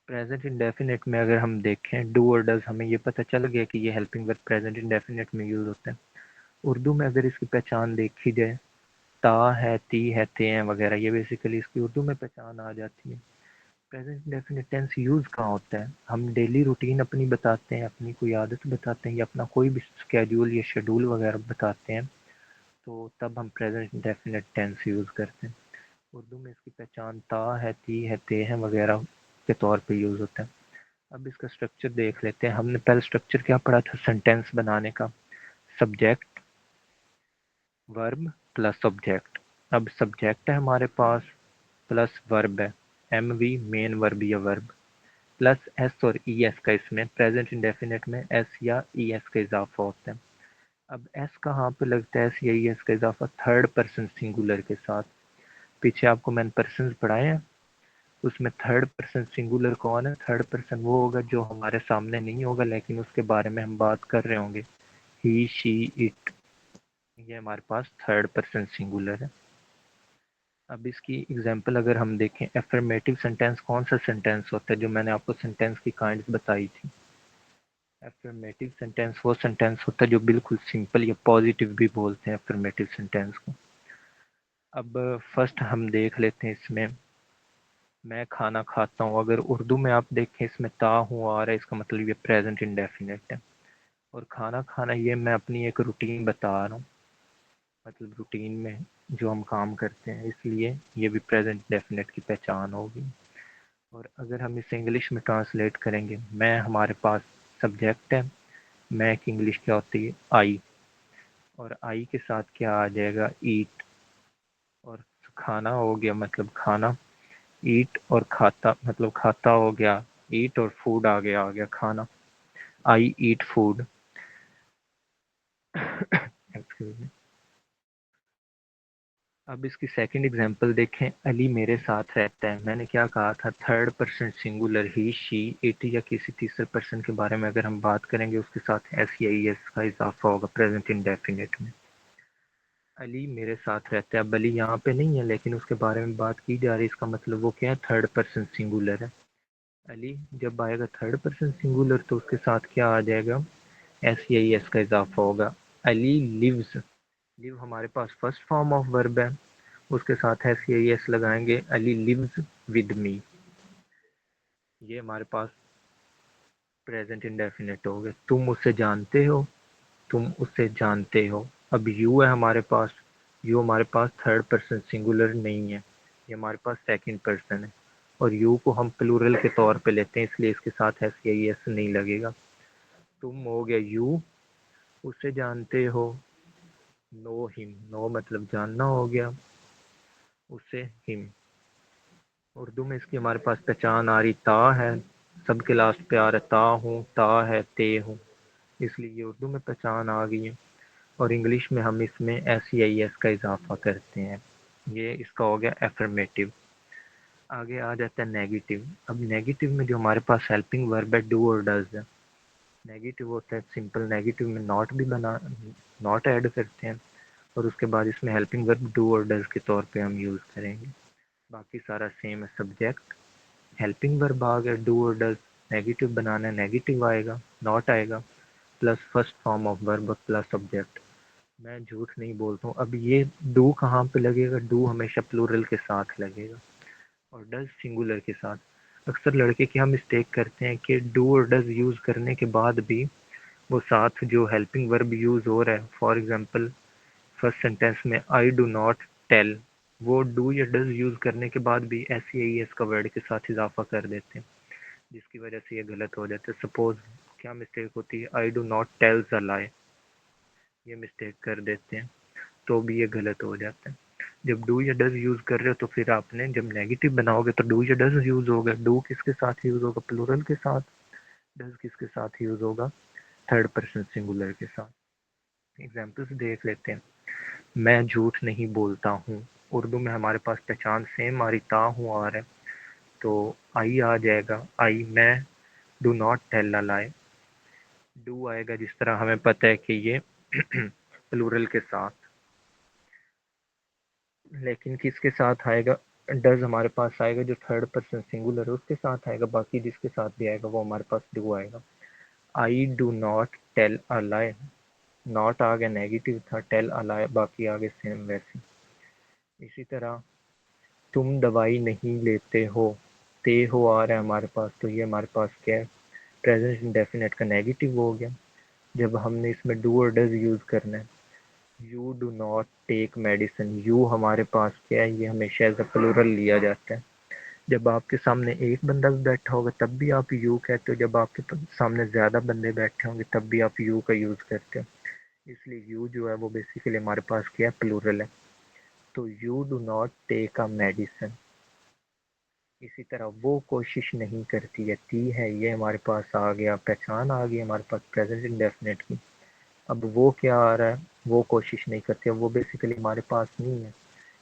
Speaker 1: present indefinite में अगर हम देखें डू और डज, हमें ये पता चल गया कि ये हेल्पिंग वर्ब प्रेजेंट इंडेफिनिट में यूज होते हैं। उर्दू में अगर इसकी पहचान देखी जाए, ता है, ती है, ते हैं वगैरह, ये बेसिकली इसकी उर्दू में पहचान आ जाती है। प्रेजेंट इंडेफिनिट टेंस यूज कहाँ होता है? हम डेली रूटीन अपनी बताते हैं, अपनी कोई आदत बताते हैं, या अपना कोई भी स्केड्यूल या शेड्यूल वगैरह बताते हैं, तो तब हम प्रेजेंट इंडेफिनिट टेंस यूज करते हैं। उर्दू में इसकी पहचान ता है, ती है, ते हैं वगैरह के तौर पे यूज होता है। अब इसका स्ट्रक्चर देख लेते हैं। हमने पहले स्ट्रक्चर क्या पढ़ा था सेंटेंस बनाने का? Subject, verb plus object. अब सब्जेक्ट है हमारे पास, प्लस वर्ब है, एम वी मेन वर्ब या वर्ब, प्लस एस और ई एस का, इसमें प्रेजेंट इंडेफिनिट में एस या ई एस का इजाफा होता है। अब एस कहाँ पे लगता है? एस या ई एस का इजाफा थर्ड पर्सन सिंगुलर के साथ। पीछे आपको मैंने पर्सन पढ़ाए हैं, उसमें थर्ड पर्सन सिंगुलर कौन है? थर्ड पर्सन वो होगा जो हमारे सामने नहीं होगा लेकिन उसके बारे में हम बात कर रहे होंगे। ही, शी, इट, ये हमारे पास थर्ड पर्सन सिंगुलर है। अब इसकी एग्जांपल अगर हम देखें, एफर्मेटिव सेंटेंस कौन सा सेंटेंस होता है? जो मैंने आपको सेंटेंस की काइंड्स बताई थी। एफर्मेटिव सेंटेंस वो सेंटेंस होता है जो बिल्कुल सिंपल या पॉजिटिव भी बोलते हैं एफर्मेटिव सेंटेंस को। अब फर्स्ट हम देख लेते हैं इसमें, मैं खाना खाता हूँ। अगर उर्दू में आप देखें इसमें ता हूँ आ रहा है, इसका मतलब ये प्रेजेंट इंडेफिनिट है। और खाना खाना ये मैं अपनी एक रूटीन बता रहा हूँ, मतलब रूटीन में जो हम काम करते हैं, इसलिए ये भी प्रेजेंट इंडेफिनिट की पहचान होगी। और अगर हम इसे इंग्लिश में ट्रांसलेट करेंगे, मैं हमारे पास सब्जेक्ट है, मैं की इंग्लिश क्या होती है? आई। और आई के साथ क्या आ जाएगा? ईट। और खाना हो गया मतलब खाना, ईट और खाता मतलब खाता हो गया, ईट और फूड आ गया खाना, आई ईट फूड। Excuse me. अब इसकी सेकंड एग्जांपल देखें, अली मेरे साथ रहता है। मैंने क्या कहा था? Third person singular, he, she, it या किसी तीसरे पर्सन के बारे में अगर हम बात करेंगे, उसके साथ एस या ई एस का इजाफा होगा प्रेजेंट इंडेफिनिट में। अली मेरे साथ रहता है, अब अली यहाँ पे नहीं है लेकिन उसके बारे में बात की जा रही है, इसका मतलब वो क्या है? थर्ड पर्सन सिंगुलर है। अली जब आएगा थर्ड पर्सन सिंगुलर तो उसके साथ क्या आ जाएगा? एस या ई एस का इजाफा होगा। अली लिव्स, लिव हमारे पास फर्स्ट फॉर्म ऑफ वर्ब है, उसके साथ एस या ई एस लगाएंगे, अली लिव्स विद मी। ये हमारे पास प्रेजेंट इंडेफिनिट हो गया। तुम उसे जानते हो, तुम उसे जानते हो। अब यू है हमारे पास, यू हमारे पास थर्ड पर्सन सिंगुलर नहीं है, ये हमारे पास सेकंड पर्सन है। और यू को हम प्लूरल के तौर पे लेते हैं, इसलिए इसके साथ एस या ई एस नहीं लगेगा। तुम हो गया यू, उसे जानते हो, नो हिम, नो मतलब जानना हो गया, उसे हिम। उर्दू में इसकी हमारे पास पहचान आ रही, ता है, सबके लास्ट पे आ रहा है ता हूँ, ता है, ते हूँ, इसलिए ये उर्दू में पहचान आ गई है। और इंग्लिश में हम इसमें एस या ई एस का इजाफा करते हैं। ये इसका हो गया एफर्मेटिव। आगे आ जाता है नेगेटिव। अब नेगेटिव में जो हमारे पास हेल्पिंग वर्ब है डू और डज है। नेगेटिव होता है सिंपल, नेगेटिव में नॉट भी बना, नॉट ऐड करते हैं, और उसके बाद इसमें हेल्पिंग वर्ब डू और डज के तौर पे हम यूज़ करेंगे। बाकी सारा सेम है, सब्जेक्ट, हेल्पिंग वर्ब आ गया, डू और डज, नेगेटिव बनाना है नेगेटिव आएगा, नॉट आएगा, plus first form of verb plus subject. मैं झूठ नहीं बोलता हूँ। अब ये डू कहाँ पे लगेगा? डू हमेशा प्लूरल के साथ लगेगा और डज सिंगुलर के साथ। अक्सर लड़के क्या मिस्टेक करते हैं कि डू और डज यूज करने के बाद भी वो साथ जो हेल्पिंग वर्ब यूज हो रहा है, फॉर एग्जांपल फर्स्ट सेंटेंस में आई डू नॉट टेल, वो डू या डज यूज करने के बाद भी एस ई एस का वर्ड के साथ इजाफा कर देते हैं, जिसकी वजह से ये गलत हो जाता है। सपोज क्या मिस्टेक होती है, I do not tells a lie, ये मिस्टेक कर देते हैं तो भी ये गलत हो जाता है। जब डू या डज यूज कर रहे हो तो फिर आपने जब नेगेटिव बनाओगे तो डू या डज यूज होगा। डू किसके साथ यूज होगा? प्लूरल के साथ। डज किसके साथ यूज होगा? थर्ड पर्सन सिंगुलर के साथ। एग्जाम्पल्स देख लेते हैं। मैं झूठ नहीं बोलता हूँ। उर्दू में हमारे पास पहचान सेम आ रही, ता हूँ आ रहा है, तो आई आ जाएगा। आई मैं do not tell a lie. Do आएगा जिस तरह हमें पता है कि ये प्लूरल के साथ, लेकिन किसके साथ आएगा? डज हमारे पास आएगा जो थर्ड पर्सन सिंगुलर है उसके साथ आएगा, बाकी जिसके साथ भी आएगा वो हमारे पास डू आएगा। I do not tell a lie, not आ गया नेगेटिव था, टेल अ लाई बाकी आगे सेम वैसे। इसी तरह तुम दवाई नहीं लेते हो, ते हो आ रहा है हमारे पास, तो ये हमारे पास क्या है? प्रेजेंट इंडेफिनेट का नेगेटिव हो गया। जब हमने इसमें डू और डज यूज करना है, you do not take medicine, you हमारे पास क्या है? ये हमेशा एज अ प्लूरल लिया जाता है। जब आपके सामने एक बंदा भी बैठा होगा तब भी आप यू कहते हो, जब आपके सामने ज्यादा बंदे बैठे होंगे तब भी आप यू का यूज करते हो। इसलिए यू जो है वो बेसिकली हमारे पास क्या है? प्लूरल है। तो you do not take a medicine. इसी तरह वो कोशिश नहीं करती है, ती है, ये हमारे पास आ गया, पहचान आ गई हमारे पास प्रेजेंट इंडेफिनेट की। अब वो क्या आ रहा है? वो कोशिश नहीं करती है, वो बेसिकली हमारे पास नहीं है,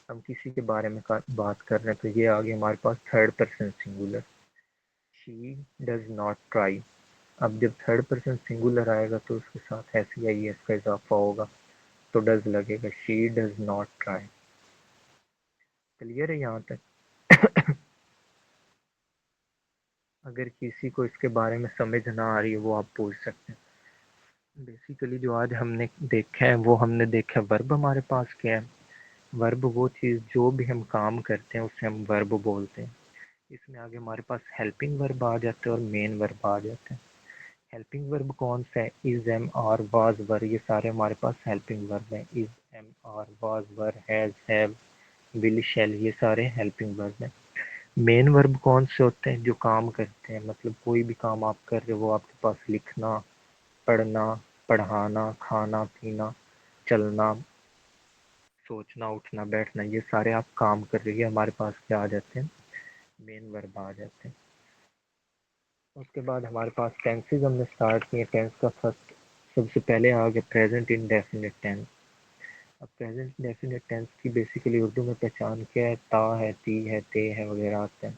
Speaker 1: हम किसी के बारे में बात कर रहे हैं, तो ये आ गया हमारे पास third person singular. She does not try. अब जब थर्ड पर्सन सिंगुलर आएगा तो उसके साथ एस आई एस का इजाफा होगा, तो डज लगेगा। She does not try. Clear है यहाँ तक? अगर किसी को इसके बारे में समझ ना आ रही है वो आप पूछ सकते हैं। बेसिकली जो आज हमने देखा है वो हमने देखा है वर्ब हमारे पास क्या है। वर्ब वो चीज़ जो भी हम काम करते हैं उसे हम वर्ब बोलते हैं। इसमें आगे हमारे पास हेल्पिंग वर्ब आ जाते हैं और मेन वर्ब आ जाते हैं। हेल्पिंग वर्ब कौन सा है? Is, am, are, was, were, ये सारे हमारे पास हेल्पिंग वर्ब हैं। Is, am, are, was, were, has, have, will, shall, ये सारे हेल्पिंग वर्ब हैं। मेन वर्ब कौन से होते हैं? जो काम करते हैं, मतलब कोई भी काम आप कर रहे हो, वो आपके पास लिखना, पढ़ना, पढ़ाना, खाना पीना, चलना, सोचना, उठना, बैठना, ये सारे आप काम कर रही है, हमारे पास क्या आ जाते हैं? मेन वर्ब आ जाते हैं। उसके बाद हमारे पास टेंसेज हमने स्टार्ट किए। टेंस का फर्स्ट सबसे पहले आ गया प्रेजेंट इंडेफिनिट टेंस। अब प्रेजेंट इंडेफिनिट टेंस की बेसिकली उर्दू में पहचान क्या है? ता है, ती है, ते है वगैरह आते हैं।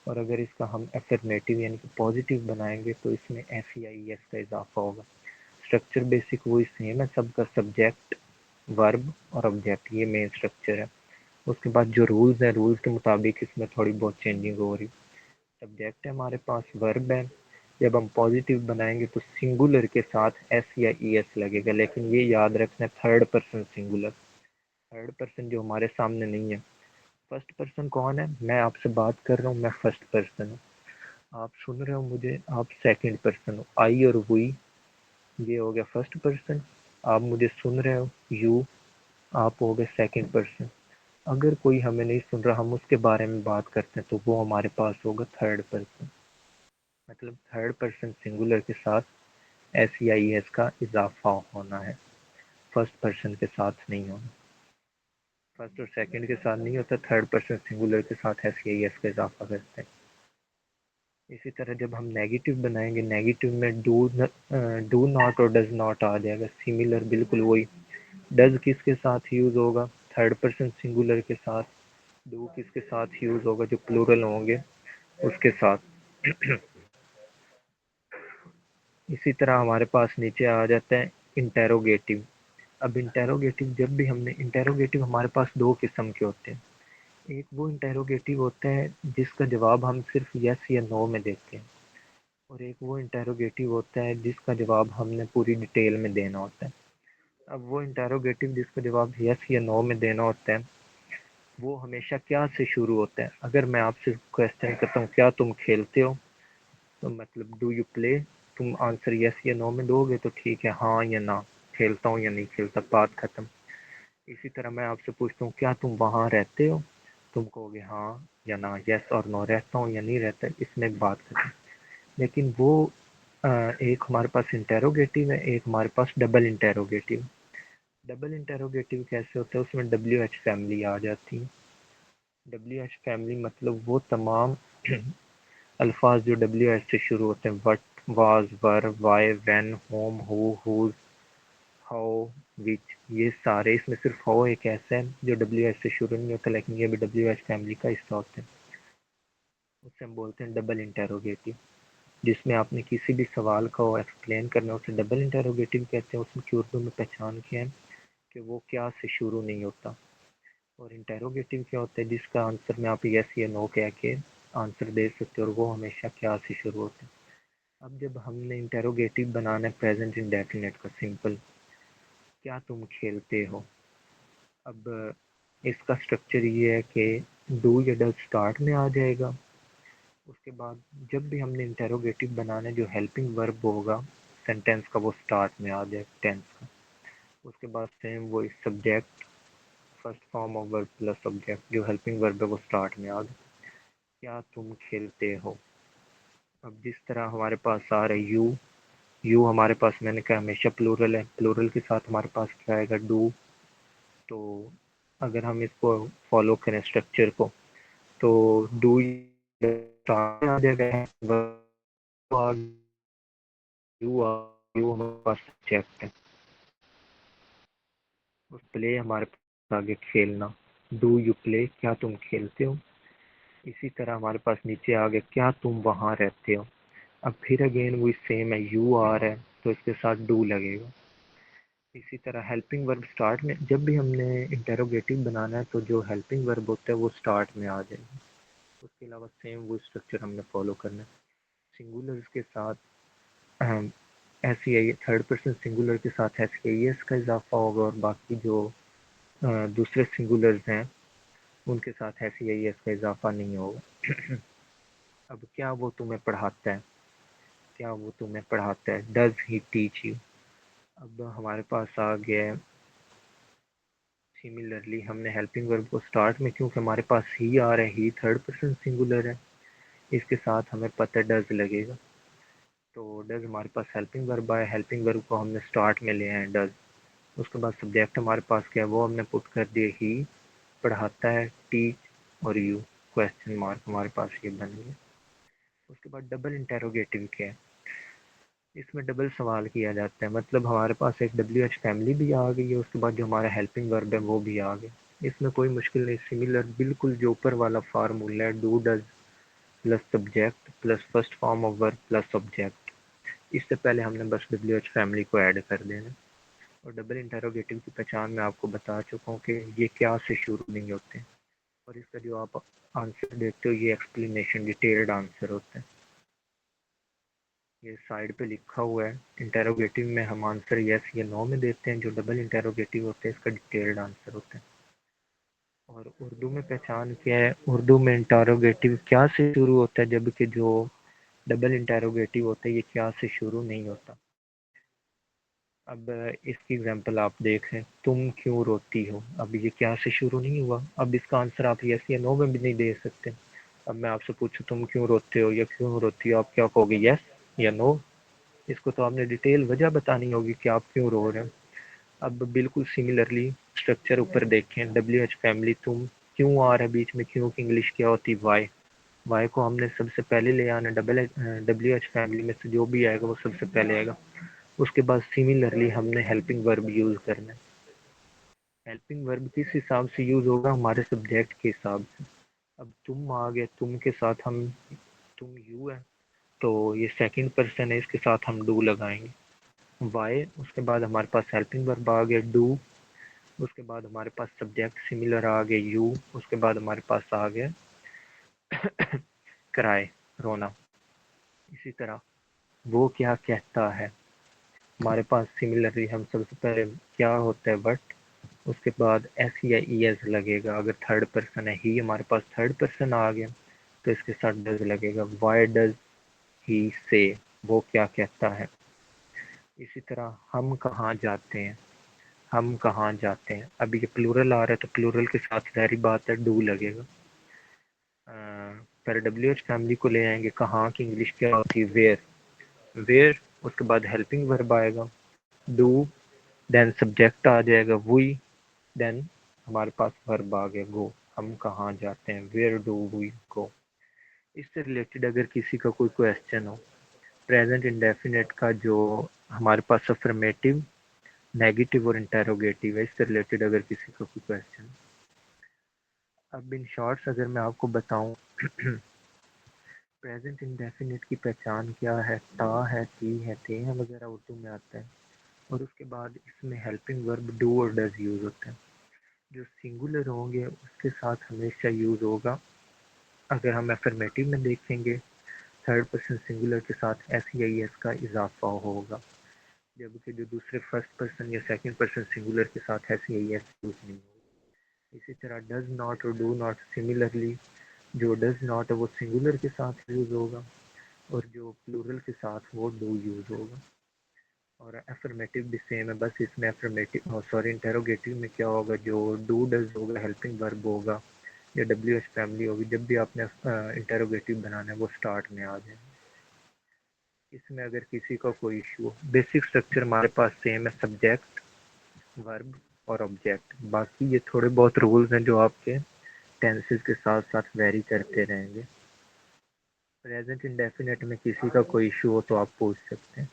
Speaker 1: और अगर इसका हम एफर्मेटिव यानी कि पॉजिटिव बनाएंगे तो इसमें एफ ई आई एस का इजाफा होगा। स्ट्रक्चर बेसिक वही सेम है सबका, सब्जेक्ट, वर्ब और ऑब्जेक्ट, ये मेन स्ट्रक्चर है। उसके बाद जो रूल्स हैं, रूल्स के मुताबिक इसमें थोड़ी बहुत चेंजिंग हो रही। सब्जेक्ट है हमारे पास, वर्ब है, जब हम पॉजिटिव बनाएंगे तो सिंगुलर के साथ एस या ई एस लगेगा, लेकिन ये याद रखना third person singular. Third person जो हमारे सामने नहीं है। फर्स्ट पर्सन कौन है? मैं आपसे बात कर रहा हूँ, मैं फर्स्ट पर्सन हूँ। आप सुन रहे हो मुझे, आप सेकंड पर्सन हो। आई और वी, ये हो गया फर्स्ट पर्सन। आप मुझे सुन रहे हो, यू, आप हो गए सेकंड पर्सन। अगर कोई हमें नहीं सुन रहा, हम उसके बारे में बात करते हैं, तो वो हमारे पास होगा थर्ड पर्सन। मतलब थर्ड पर्सन सिंगुलर के साथ एस या ई एस का इजाफा होना है, फर्स्ट पर्सन के साथ नहीं होना। फर्स्ट और सेकंड के साथ नहीं होता, थर्ड पर्सन सिंगुलर के साथ एस या ई एस का इजाफा करते हैं। इसी तरह जब हम नेगेटिव बनाएंगे, नेगेटिव में डू नॉट और डज नॉट आ जाएगा, सिमिलर बिल्कुल वही। डज किसके साथ यूज होगा? थर्ड पर्सन सिंगुलर के साथ। डू किसके साथ यूज होगा? जो प्लूरल होंगे उसके साथ। इसी तरह हमारे पास नीचे आ जाता है इंटेरोगेटिव। अब इंटेरोगेटिव, जब भी हमने इंटेरोगेटिव, हमारे पास दो किस्म के होते हैं। एक वो इंटेरोगेटिव होता है जिसका जवाब हम सिर्फ यस या नो में देते हैं, और एक वो इंटेरोगेटिव होता है जिसका जवाब हमने पूरी डिटेल में देना होता है। अब वो इंटेरोगेटिव जिसका जवाब यस या नो में देना होता है, वो हमेशा क्या से शुरू होता है। अगर मैं आपसे क्वेश्चन करता हूँ क्या तुम खेलते हो, तो मतलब डू यू प्ले, तुम आंसर यस या नो में दोगे तो ठीक है, हाँ या ना, खेलता हूँ या नहीं खेलता, बात खत्म। इसी तरह मैं आपसे पूछता हूँ क्या तुम वहाँ रहते हो, तुम कहोगे हाँ या ना, यस और नो, रहता हूँ या नहीं रहता, इसमें बात खत्म। लेकिन वो एक हमारे पास इंटेरोगेटिव है, एक हमारे पास डबल इंटेरोगेटिव। डबल इंटेरोगेटिव कैसे होता है, उसमें डब्ल्यू एच फैमिली आ जाती है। डब्ल्यू एच फैमिली मतलब वो तमाम अल्फाज जो डब्ल्यू एच से शुरू होते हैं, what, was, were, why, when, whom, whose, how, which, ये सारे। इसमें सिर्फ हाउ एक ऐसा है जो डब्ल्यू एच से शुरू नहीं होता, लेकिन ये भी डब्ल्यू एच फैमिली का हिस्सा होते हैं। उससे हम बोलते हैं डबल इंटेरोगेटिव। जिसमें आपने किसी भी सवाल को एक्सप्लेन करना है उसे डबल इंटेरोगेटिव कहते हैं। उसमें की उर्दू में पहचान क्या है कि वो क्या से शुरू नहीं होता। और इंटेरोगेटिव क्या होता है, जिसका आंसर में आप यस या नो कह के आंसर दे सकते हो, और वो हमेशा क्या से शुरू होता है। अब जब हमने इंटेरोगेटिव बनाना है प्रेजेंट इंडेफिनिट का सिंपल, क्या तुम खेलते हो, अब इसका स्ट्रक्चर ये है कि डू या डज स्टार्ट में आ जाएगा। उसके बाद जब भी हमने इंटेरोगेटिव बनाना है, जो हेल्पिंग वर्ब होगा सेंटेंस का, वो स्टार्ट में आ जाए टेंस का। उसके बाद सेम वही subject, first form of verb plus subject, जो हेल्पिंग वर्ब है वो स्टार्ट में आ गया। क्या तुम खेलते हो। अब जिस तरह हमारे पास आ रहा है यू, यू हमारे पास मैंने कहा हमेशा प्लूरल है, प्लूरल के साथ हमारे पास क्या आएगा, डू। तो अगर हम इसको फॉलो करें स्ट्रक्चर को, तो डू आ जाएगा, यू यू हमारे पास सब्जेक्ट है, और प्ले हमारे पास आगे खेलना, डू यू प्ले, क्या तुम खेलते हो। इसी तरह हमारे पास नीचे आ गया क्या तुम वहाँ रहते हो। अब फिर अगेन वही सेम है, यू आ रहा है तो इसके साथ डू लगेगा। इसी तरह हेल्पिंग वर्ब स्टार्ट में, जब भी हमने इंटेरोगेटिव बनाना है तो जो हेल्पिंग वर्ब होता है वो स्टार्ट में आ जाएगा। उसके अलावा सेम वो स्ट्रक्चर हमने फॉलो करना है। सिंगुलर्स के साथ एस ई आई, थर्ड पर्सन सिंगुलर के साथ एस ई आई एस का इजाफा होगा, और बाकी जो दूसरे सिंगुलर्स हैं उनके साथ एस ई आई एस का इजाफा नहीं होगा। अब क्या वो तुम्हें पढ़ाता है, क्या वो तुम्हें पढ़ाता है, डज ही टीच यू। अब हमारे पास आ गया है सिमिलरली, हमने हेल्पिंग वर्ब को स्टार्ट में, क्योंकि हमारे पास ही आ रहा है, ही थर्ड पर्सन सिंगुलर है, इसके साथ हमें पता है डज लगेगा। तो डज हमारे पास हेल्पिंग वर्ब आया, हेल्पिंग वर्ब को हमने स्टार्ट में ले आए डज। उसके बाद सब्जेक्ट हमारे पास क्या है, वो हमने पुट कर दिया ही, पढ़ाता है, टीच, और यू क्वेश्चन मार्क हमारे पास ये बन गया। उसके बाद डबल इंटेरोगेटिव क्या है, इसमें डबल सवाल किया जाता है, मतलब हमारे पास एक डब्ल्यू एच फैमिली भी आ गई है, उसके बाद जो हमारा हेल्पिंग वर्ब है वो भी आ गया। इसमें कोई मुश्किल नहीं, सिमिलर बिल्कुल जो ऊपर वाला फार्मूला है, do does plus subject plus first form of verb plus subject. इससे पहले हमने बस डब्ल्यू एच फैमिली को ऐड कर देना। और डबल इंटेरोगेटिव की पहचान मैं आपको बता चुका हूँ कि ये क्या से शुरू नहीं होते, और इसका जो आप आंसर देते हो ये एक्सप्लेनेशन डिटेल्ड आंसर होता है। ये साइड पे लिखा हुआ है, इंटेरोगेटिव में हम आंसर यस या नो में देते हैं, जो डबल इंटेरोगेटिव होते हैं इसका डिटेल्ड आंसर होता है। और उर्दू में पहचान क्या है, उर्दू में इंटेरोगेटिव क्या से शुरू होता है, जबकि जो डबल इंटेरोगेटिव होता है ये क्या से शुरू नहीं होता। अब इसकी एग्जांपल आप देखें, तुम क्यों रोती हो, अब ये क्या से शुरू नहीं हुआ, अब इसका आंसर आप यस या नो में भी नहीं दे सकते। अब मैं आपसे पूछूं तुम क्यों रोते हो या क्यों रोती हो, आप क्या कहोगे, यस या नो। इसको तो आपने डिटेल वजह बतानी होगी कि आप क्यों रो रहे हो। अब बिल्कुल सिमिलरली स्ट्रक्चर ऊपर देखें, डब्ल्यू एच फैमिली, तुम क्यों आ रहा है बीच में, क्यों की इंग्लिश क्या होती है, वाई। वाई को हमने सबसे पहले ले आना, डब्ल्यू एच फैमिली में से जो भी आएगा वो सबसे पहले आएगा। उसके बाद सिमिलरली हमने हेल्पिंग वर्ब यूज करना है। हेल्पिंग वर्ब किस हिसाब से यूज होगा, हमारे सब्जेक्ट के हिसाब से। अब तुम आ गए, तुम के साथ हम, तुम यू है तो ये सेकंड पर्सन है, इसके साथ हम डू लगाएंगे, वाई। उसके बाद हमारे पास हेल्पिंग वर्ब आ गया डू। उसके बाद हमारे पास सब्जेक्ट सिमिलर आ गया यू। उसके बाद हमारे पास आ गया क्राई, रोना। इसी तरह वो क्या कहता है, हमारे पास सिमिलरली हम सबसे पहले क्या होता है बट, उसके बाद एस या ई एस लगेगा। अगर थर्ड पर्सन है, ही हमारे पास थर्ड पर्सन आ गया तो इसके साथ डज लगेगा। वाई डज ही से, वो क्या कहता है। इसी तरह हम कहाँ जाते हैं, हम कहाँ जाते हैं। अब ये प्लूरल आ रहा है तो प्लूरल के साथ जारी बात है डू लगेगा। पर डब्ल्यू एच फैमिली को ले आएंगे, कहाँ की इंग्लिश क्या होती है, वेयर। वेयर, उसके बाद हेल्पिंग वर्ब आएगा डू, देन सब्जेक्ट आ जाएगा वी, देन हमारे पास वर्ब आ गया गो। हम कहाँ जाते हैं, वेयर डू वी गो। इससे रिलेटेड अगर किसी का कोई क्वेश्चन हो, प्रेजेंट इंडेफिनेट का जो हमारे पास अफर्मेटिव, नेगेटिव और इंटेरोगेटिव है, इससे रिलेटेड अगर किसी का कोई क्वेश्चन। अब इन शॉर्ट्स अगर मैं आपको बताऊं, प्रेजेंट इंडेफिनिट की पहचान क्या है, ता है, ती है, ते है वगैरह उर्दू में आता है। और उसके बाद इसमें हेल्पिंग वर्ब डू और डज यूज होते हैं। जो सिंगुलर होंगे उसके साथ हमेशा यूज होगा। अगर हम एफर्मेटिव में देखेंगे, थर्ड पर्सन सिंगुलर के साथ एस या एस का इजाफा होगा, जबकि जो दूसरे फर्स्ट पर्सन या सेकंड पर्सन सिंगुलर के साथ एस या एस यूज नहीं होगा। इसी तरह डज नॉट और डू नॉट सिमिलरली, जो डज नॉट है वो सिंगुलर के साथ यूज होगा और जो प्लूरल के साथ वो डू यूज होगा। और एफर्मेटिव भी सेम है, बस इसमें एफर्मेटिव सॉरी इंटेरोगेटिव में क्या होगा, जो डू डज होगा हेल्पिंग वर्ब होगा या डब्ल्यू एच फैमिली होगी, जब भी आपने इंटेरोगेटिव बनाना है वो स्टार्ट में आ जाए। इसमें अगर किसी का कोई इशू हो, बेसिक स्ट्रक्चर हमारे पास सेम है, सब्जेक्ट, वर्ब और ऑब्जेक्ट। बाकी ये थोड़े बहुत रूल्स हैं जो आपके टेंसेस के साथ साथ वेरी करते रहेंगे। प्रेजेंट इंडेफिनेट में किसी का कोई इशू हो तो आप पूछ सकते हैं।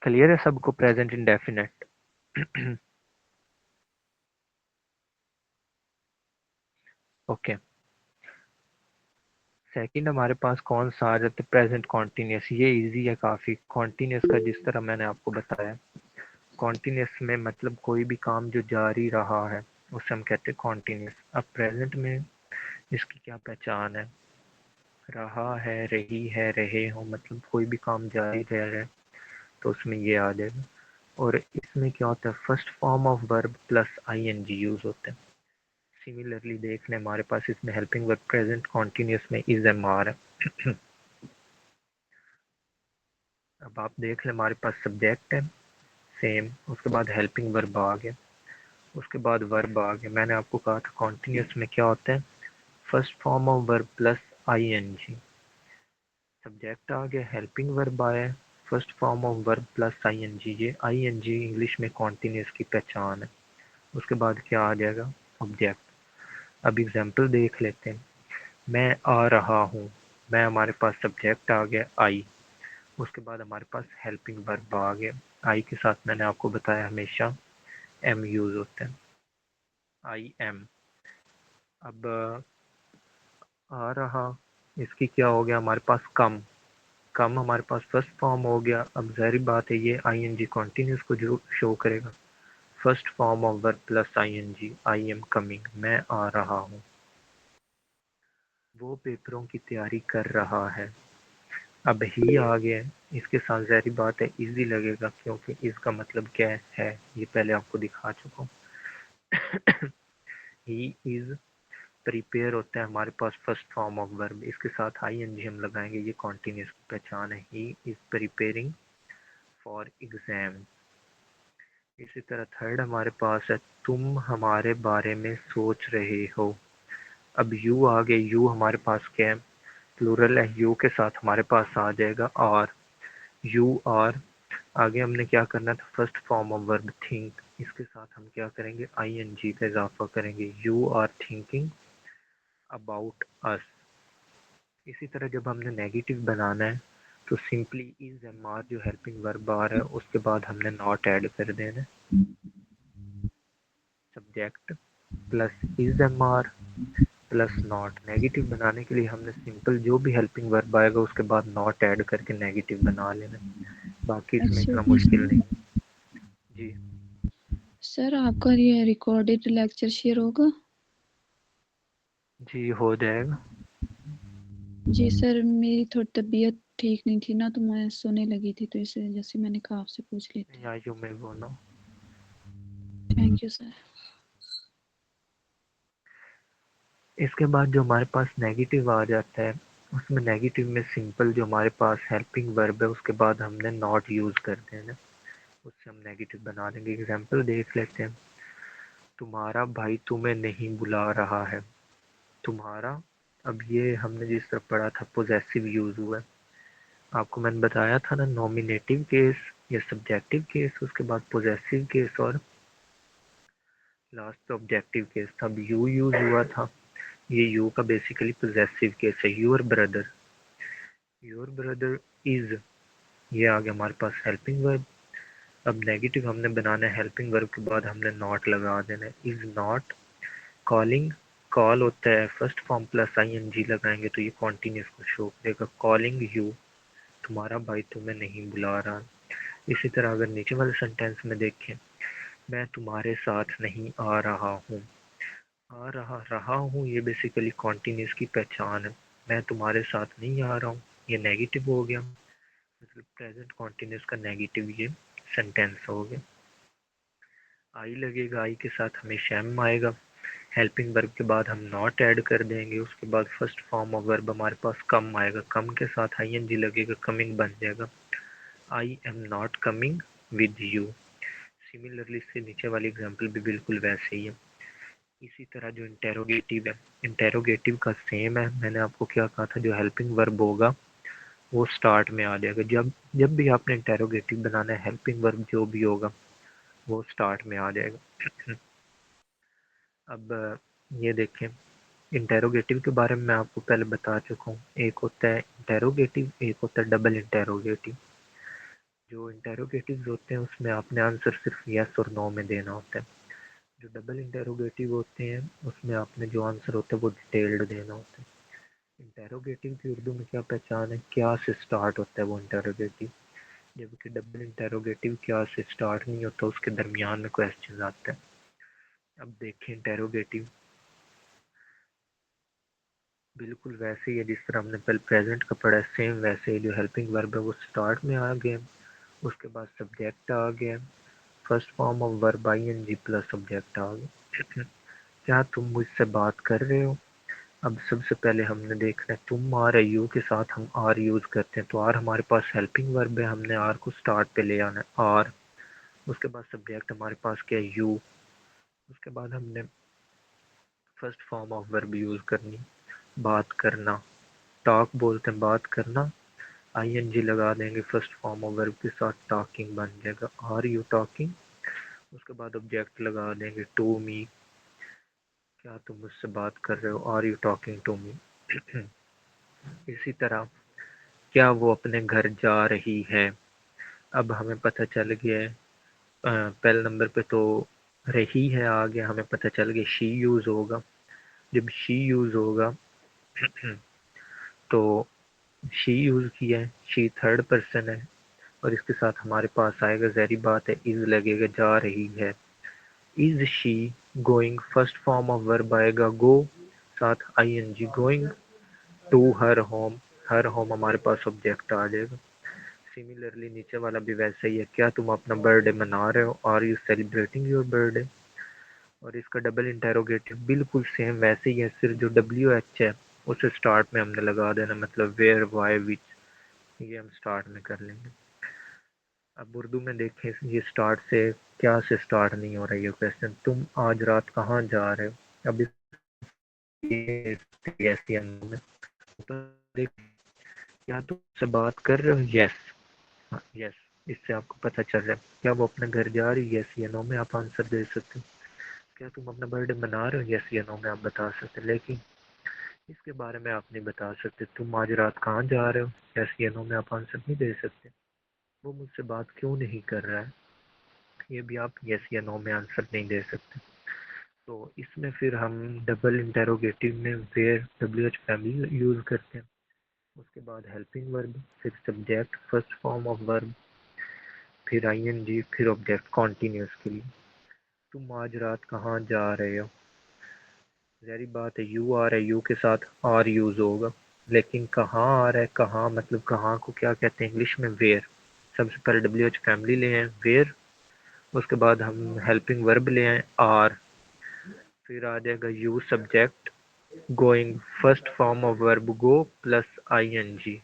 Speaker 1: क्लियर है सबको प्रेजेंट इंडेफिनेट? ओके। सेकंड हमारे पास कौन सा आ जाता है, प्रेजेंट कॉन्टिन्यूस। ये इजी है काफ़ी। कॉन्टिन्यूस का जिस तरह मैंने आपको बताया, कॉन्टिन्यूस में मतलब कोई भी काम जो जारी रहा है उसे हम कहते हैं कॉन्टिन्यूस। अब प्रेजेंट में इसकी क्या पहचान है, रहा है, रही है, रहे हो, मतलब कोई भी काम जारी रह रहा है तो उसमें ये आ जाएगा। और इसमें क्या होता है, first form of verb plus ING use होता है। सिमिलरली देख लें, हमारे पास इसमें हेल्पिंग वर्ब प्रेजेंट कॉन्टिन्यूस में इज एम आर है। अब आप देख लें, हमारे पास सब्जेक्ट है सेम, उसके बाद हेल्पिंग वर्ब आ गया, उसके बाद वर्ब आ गया। मैंने आपको कहा था कॉन्टिन्यूस में क्या होता है, first form of verb plus ING. Subject आ गया, हेल्पिंग वर्ब आया, first form of verb plus ING. ये आईएनजी इंग्लिश में कॉन्टिन्यूस की पहचान है। उसके बाद क्या आ जाएगा, ऑब्जेक्ट। अब एग्जाम्पल देख लेते हैं। मैं आ रहा हूँ, मैं हमारे पास सब्जेक्ट आ गया आई, उसके बाद हमारे पास हेल्पिंग वर्ब आ गया। आई के साथ मैंने आपको बताया हमेशा एम यूज होता है, आई एम। अब आ रहा, इसकी क्या हो गया हमारे पास कम, कम हमारे पास फर्स्ट फॉर्म हो गया। अब जाहिर बात है ये आईएनजी कॉन्टिन्यूस को जो शो करेगा, first form of verb plus ING, I am coming, मैं आ रहा हूँ। वो पेपरों की तैयारी कर रहा है। अब ही आ गया, इसके साथ ज़ाहिर बात है इजी लगेगा, क्योंकि इसका मतलब क्या है ये पहले आपको दिखा चुका हूँ। ही इज प्रिपेयर होता है हमारे पास फर्स्ट फॉर्म ऑफ वर्ब, इसके साथ आईएनजी हम लगाएंगे, ये कॉन्टिन्यूस की पहचान है। He is preparing for exam. इसी तरह थर्ड हमारे पास है, तुम हमारे बारे में सोच रहे हो। अब यू आ गए, यू हमारे पास क्या है, प्लूरल है, यू के साथ हमारे पास आ जाएगा और। यू आर, आगे हमने क्या करना था, first form of verb think, इसके साथ हम क्या करेंगे, आईएनजी का इजाफा करेंगे, you are thinking about us. इसी तरह जब हमने नेगेटिव बनाना है तो सिंपली इज एम आर जो हेल्पिंग वर्ब आ रहा है उसके बाद हमने नॉट ऐड कर देना, subject plus is am are plus not. Negative बनाने के लिए हमने सिंपल जो भी हेल्पिंग वर्ब आएगा उसके बाद नॉट ऐड करके नेगेटिव बना लेना, बाकी इसमें
Speaker 2: अच्छा
Speaker 1: इतना
Speaker 2: जी
Speaker 1: मुश्किल
Speaker 2: सर।
Speaker 1: नहीं। जी
Speaker 2: सर आपका ये रिकॉर्डेड लेक्चर शेयर होगा?
Speaker 1: जी हो जाएगा।
Speaker 2: जी सर, मेरी थोड़ी तबीयत
Speaker 3: ठीक नहीं थी ना, तो मैं सोने लगी थी, तो इस वजह से मैंने कहा आपसे पूछ लेती हूँ।
Speaker 1: या you may go no.
Speaker 3: Thank you sir.
Speaker 1: इसके बाद जो हमारे पास नेगेटिव आ जाता है, उसमें नेगेटिव में सिंपल जो हमारे पास हेल्पिंग वर्ब है उसके बाद हमने नॉट यूज कर देना, उससे हम नेगेटिव बना देंगे। एग्जाम्पल देख लेते हैं। तुम्हारा भाई तुम्हें नहीं बुला रहा है। तुम्हारा, अब ये हमने जिस तरह पढ़ा था पोजेसिव यूज हुआ है। आपको मैंने बताया था ना, नॉमिनेटिव केस या सब्जेक्टिव केस, उसके बाद पोजेसिव केस और लास्ट पे ऑब्जेक्टिव केस था। अब यू यूज हुआ था, ये यू का बेसिकली पोजेसिव केस है। Your brother, your brother is, ये आ गया हमारे पास हेल्पिंग वर्ब। अब नेगेटिव हमने बनाना है, हेल्पिंग वर्ब के बाद हमने नॉट लगा देना है। इज नॉट कॉलिंग, कॉल होता है first form plus I N G लगाएंगे तो ये कॉन्टिन्यूस को शो करेगा। कॉलिंग यू, तुम्हारा भाई तुम्हें नहीं बुला रहा। इसी तरह अगर नीचे वाले सेंटेंस में देखें, मैं तुम्हारे साथ नहीं आ रहा हूँ। आ रहा रहा हूँ ये बेसिकली कॉन्टिन्यूस की पहचान है। मैं तुम्हारे साथ नहीं आ रहा हूँ, ये नेगेटिव हो गया, मतलब प्रेजेंट कॉन्टिन्यूस का नेगेटिव ये सेंटेंस हो गया। आई लगेगा, आई के साथ हमेशा एम आएगा। हेल्पिंग वर्ब के बाद हम नॉट ऐड कर देंगे, उसके बाद फर्स्ट फॉर्म ऑफ वर्ब हमारे पास कम आएगा, कम के साथ आई एन जी लगेगा, कमिंग बन जाएगा। I am not coming with you. Similarly इससे नीचे वाली एग्जाम्पल भी बिल्कुल वैसे ही है। इसी तरह जो इंटेरोगेटिव है, इंटेरोगेटिव का सेम है। मैंने आपको क्या कहा था, जो हेल्पिंग वर्ब होगा वो स्टार्ट में आ जाएगा। जब जब भी आपने इंटेरोगेटिव बनाना है, हेल्पिंग वर्ब जो भी होगा वो स्टार्ट में आ जाएगा। अब ये देखें, इंटेरोगेटिव के बारे में मैं आपको पहले बता चुका हूँ। एक होता है इंटेरोगेटिव, एक होता है डबल इंटेरोगेटिव। जो इंटेरोगेटिव होते हैं उसमें आपने आंसर सिर्फ यस और नो में देना होता है। जो डबल इंटेरोगेटिव होते हैं उसमें आपने जो आंसर होता है वो डिटेल्ड देना होता है। इंटेरोगेटिव की उर्दू में क्या पहचान है, क्या से स्टार्ट होता है वो इंटेरोगेटिव, जबकि डबल इंटेरोगेटिव क्या से स्टार्ट नहीं होता, उसके दरमियान में क्वेश्चन आता है। अब देखें इंटेरोगेटिव बिल्कुल वैसे ही है जिस तरह हमने पहले प्रेजेंट का पढ़ा है, सेम वैसे ही। जो हेल्पिंग वर्ब है वो स्टार्ट में आ गया, उसके बाद सब्जेक्ट आ गया, first form of verb I N G plus subject आ गया। क्या तुम मुझसे बात कर रहे हो। अब सबसे पहले हमने देखना है, तुम आर है, यू के साथ हम आर यूज करते हैं, तो आर हमारे पास हेल्पिंग वर्ब है, हमने आर को स्टार्ट पे ले आना है आर। उसके बाद सब्जेक्ट हमारे पास क्या है, यू। उसके बाद हमने first form of verb use करनी, बात करना। टॉक बोलते हैं बात करना, आई एन जी लगा देंगे फर्स्ट फॉर्म ऑफ वर्ब के साथ, टॉकिंग बन जाएगा, आर यू टॉकिंग। उसके बाद ऑब्जेक्ट लगा देंगे टू मी, क्या तुम मुझसे बात कर रहे हो, are you talking to me. इसी तरह क्या वो अपने घर जा रही है। अब हमें पता चल गया है, पहले नंबर पे तो रही है आ गया, हमें पता चल गया शी यूज होगा। जब शी यूज होगा तो शी यूज किया है, शी थर्ड पर्सन है, और इसके साथ हमारे पास आएगा, जहरी बात है, इज लगेगा, जा रही है। Is she going, first form of verb आएगा गो, साथ I N G, going to her home. Her home हमारे पास ऑब्जेक्ट आ जाएगा। सिमिलरली नीचे वाला भी वैसा ही है, क्या तुम अपना बर्थडे मना रहे हो, are you celebrating your birthday. और इसका डबल इंटेरोगेटिव बिल्कुल सेम वैसे ही है, सिर्फ जो डब्ल्यू एच है उसे स्टार्ट में हमने लगा देना, मतलब वेयर वाई विच, ये हम स्टार्ट में कर लेंगे। अब उर्दू में देखें, ये स्टार्ट से क्या से स्टार्ट नहीं हो रहा है ये क्वेश्चन, तुम आज रात कहाँ जा रहे हो। अब यस या नो में देख, क्या तुम उससे बात कर रहे हो, यस। हाँ यस, इससे आपको पता चल रहा है क्या वो अपने घर जा रही है, यस या नो में आप आंसर दे सकते हो। क्या तुम अपना बर्थडे मना रहे हो, यस या नो में आप बता सकते हो। लेकिन इसके बारे में आप नहीं बता सकते, तुम आज रात कहाँ जा रहे हो, यस या नो में आप आंसर नहीं दे सकते। वो मुझसे बात क्यों नहीं कर रहा है, ये भी आप यस या नो में आंसर नहीं दे सकते। तो इसमें फिर हम डबल इंटेरोगेटिव में where W H family use करते हैं, उसके बाद हेल्पिंग वर्ब, फिर subject first form of verb, फिर आई एन जी, फिर ऑब्जेक्ट कॉन्टिन्यूस के लिए। तुम आज रात कहाँ जा रहे हो, जारी बात है यू आ रहा है, यू के साथ आर यूज होगा, लेकिन कहाँ आ रहा है, कहाँ मतलब कहाँ को क्या कहते हैं इंग्लिश में, वेयर। सबसे पहले WH फैमिली ले आए वेयर, उसके बाद हम हेल्पिंग वर्ब ले आए आर, फिर आ जाएगा you subject, going first form of verb go plus ING।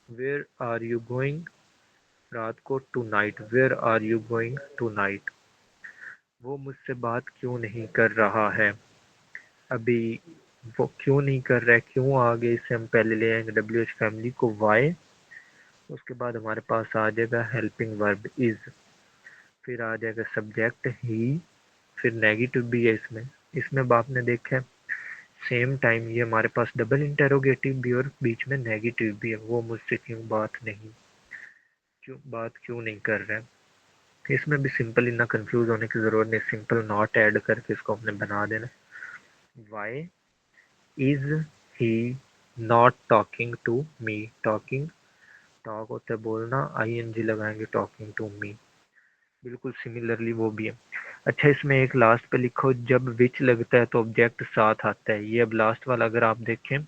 Speaker 1: Where are you going, रात को, tonight, where are you going tonight. वो मुझसे बात क्यों नहीं कर रहा है, अभी वो क्यों नहीं कर रहा है, क्यों आगे इसे हम पहले ले आएंगे WH फैमिली को वाई, उसके बाद हमारे पास आ जाएगा हेल्पिंग वर्ब इज, फिर आ जाएगा सब्जेक्ट ही, फिर नेगेटिव भी है इसमें। इसमें अब आपने देखा है सेम टाइम ये हमारे पास डबल इंटेरोगेटिव भी और बीच में नेगेटिव भी है। वो मुझसे क्यों बात क्यों नहीं कर रहा है। इसमें भी सिंपल इतना कंफ्यूज होने की जरूरत नहीं, सिंपल नॉट ऐड करके इसको हमने बना देना। Why is he not talking to me, talking talk होता है बोलना, ING लगाएंगे टॉकिंग टू मी। बिल्कुल सिमिलरली वो भी है। अच्छा इसमें एक लास्ट पे लिखो, जब विच लगता है तो ऑब्जेक्ट साथ आता है। ये अब लास्ट वाला अगर आप देखें,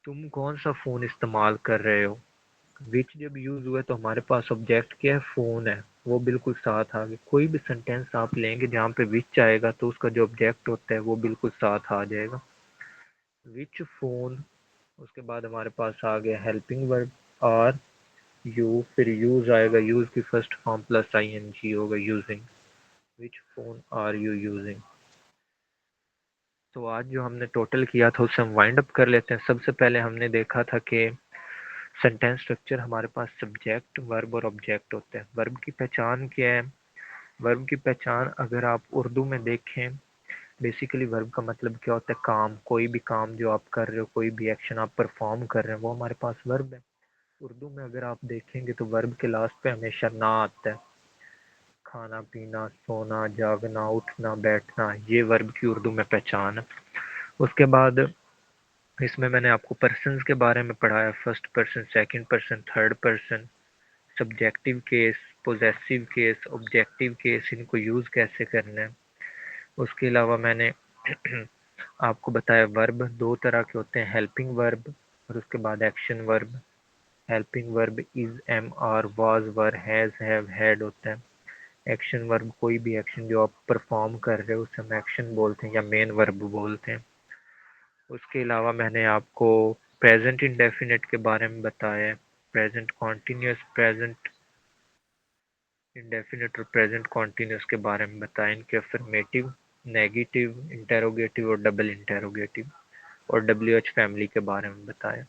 Speaker 1: तुम कौन सा फोन इस्तेमाल कर रहे हो, विच जब यूज हुआ है तो हमारे पास ऑब्जेक्ट क्या है, फोन है, वो बिल्कुल साथ आ गया। कोई भी सेंटेंस आप लेंगे जहाँ पे विच आएगा तो उसका जो ऑब्जेक्ट होता है वो बिल्कुल साथ आ जाएगा, विच फोन। उसके बाद हमारे पास आ गया हेल्पिंग वर्ब और यू, फिर यूज आएगा, यूज की फर्स्ट फॉर्म प्लस ING होगा using, which phone are you using. तो आज जो हमने टोटल किया था उसे हम वाइंड अप कर लेते हैं। सबसे पहले हमने देखा था कि सेंटेंस स्ट्रक्चर हमारे पास सब्जेक्ट वर्ब और ऑब्जेक्ट होते हैं। वर्ब की पहचान क्या है, वर्ब की पहचान अगर आप उर्दू में देखें, बेसिकली वर्ब का मतलब क्या होता है, काम, कोई भी काम जो आप कर रहे हो, कोई भी एक्शन आप परफॉर्म कर रहे हैं वो हमारे पास वर्ब है। उर्दू में अगर आप देखेंगे तो वर्ब के लास्ट पे हमेशा ना आता है, खाना पीना, सोना, जागना, उठना, बैठना, ये वर्ब की उर्दू में पहचान है। उसके बाद इसमें मैंने आपको पर्सन्स के बारे में पढ़ाया, first person, second person, third person, subjective case, possessive case, objective case, इनको यूज कैसे करना है। उसके अलावा मैंने आपको बताया वर्ब दो तरह के होते हैं, हेल्पिंग वर्ब और उसके बाद action verb. Helping verb is, am, are, was, were, has, have, had होता है। एक्शन वर्ब कोई भी एक्शन जो आप परफॉर्म कर रहे हो उसे हम एक्शन बोलते हैं या मेन वर्ब बोलते हैं। उसके अलावा मैंने आपको प्रेजेंट इंडेफिनिट के बारे में बताया, प्रेजेंट कॉन्टिन्यूस, प्रेजेंट इंडेफिनिट और प्रेजेंट कॉन्टिन्यूस के बारे में बताया, इनके अफर्मेटिव, नेगेटिव, इंटेरोगेटिव और डबल इंटेरोगेटिव, और WH फैमिली के बारे में बताया।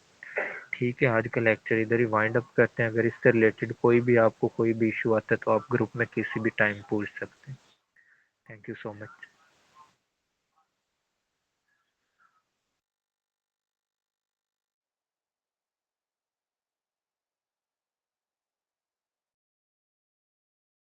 Speaker 1: ठीक है, आज का लेक्चर इधर ही वाइंड अप करते हैं। अगर इससे रिलेटेड कोई भी आपको कोई भी इशू आता है तो आप ग्रुप में किसी भी टाइम पूछ सकते हैं। Thank you so much.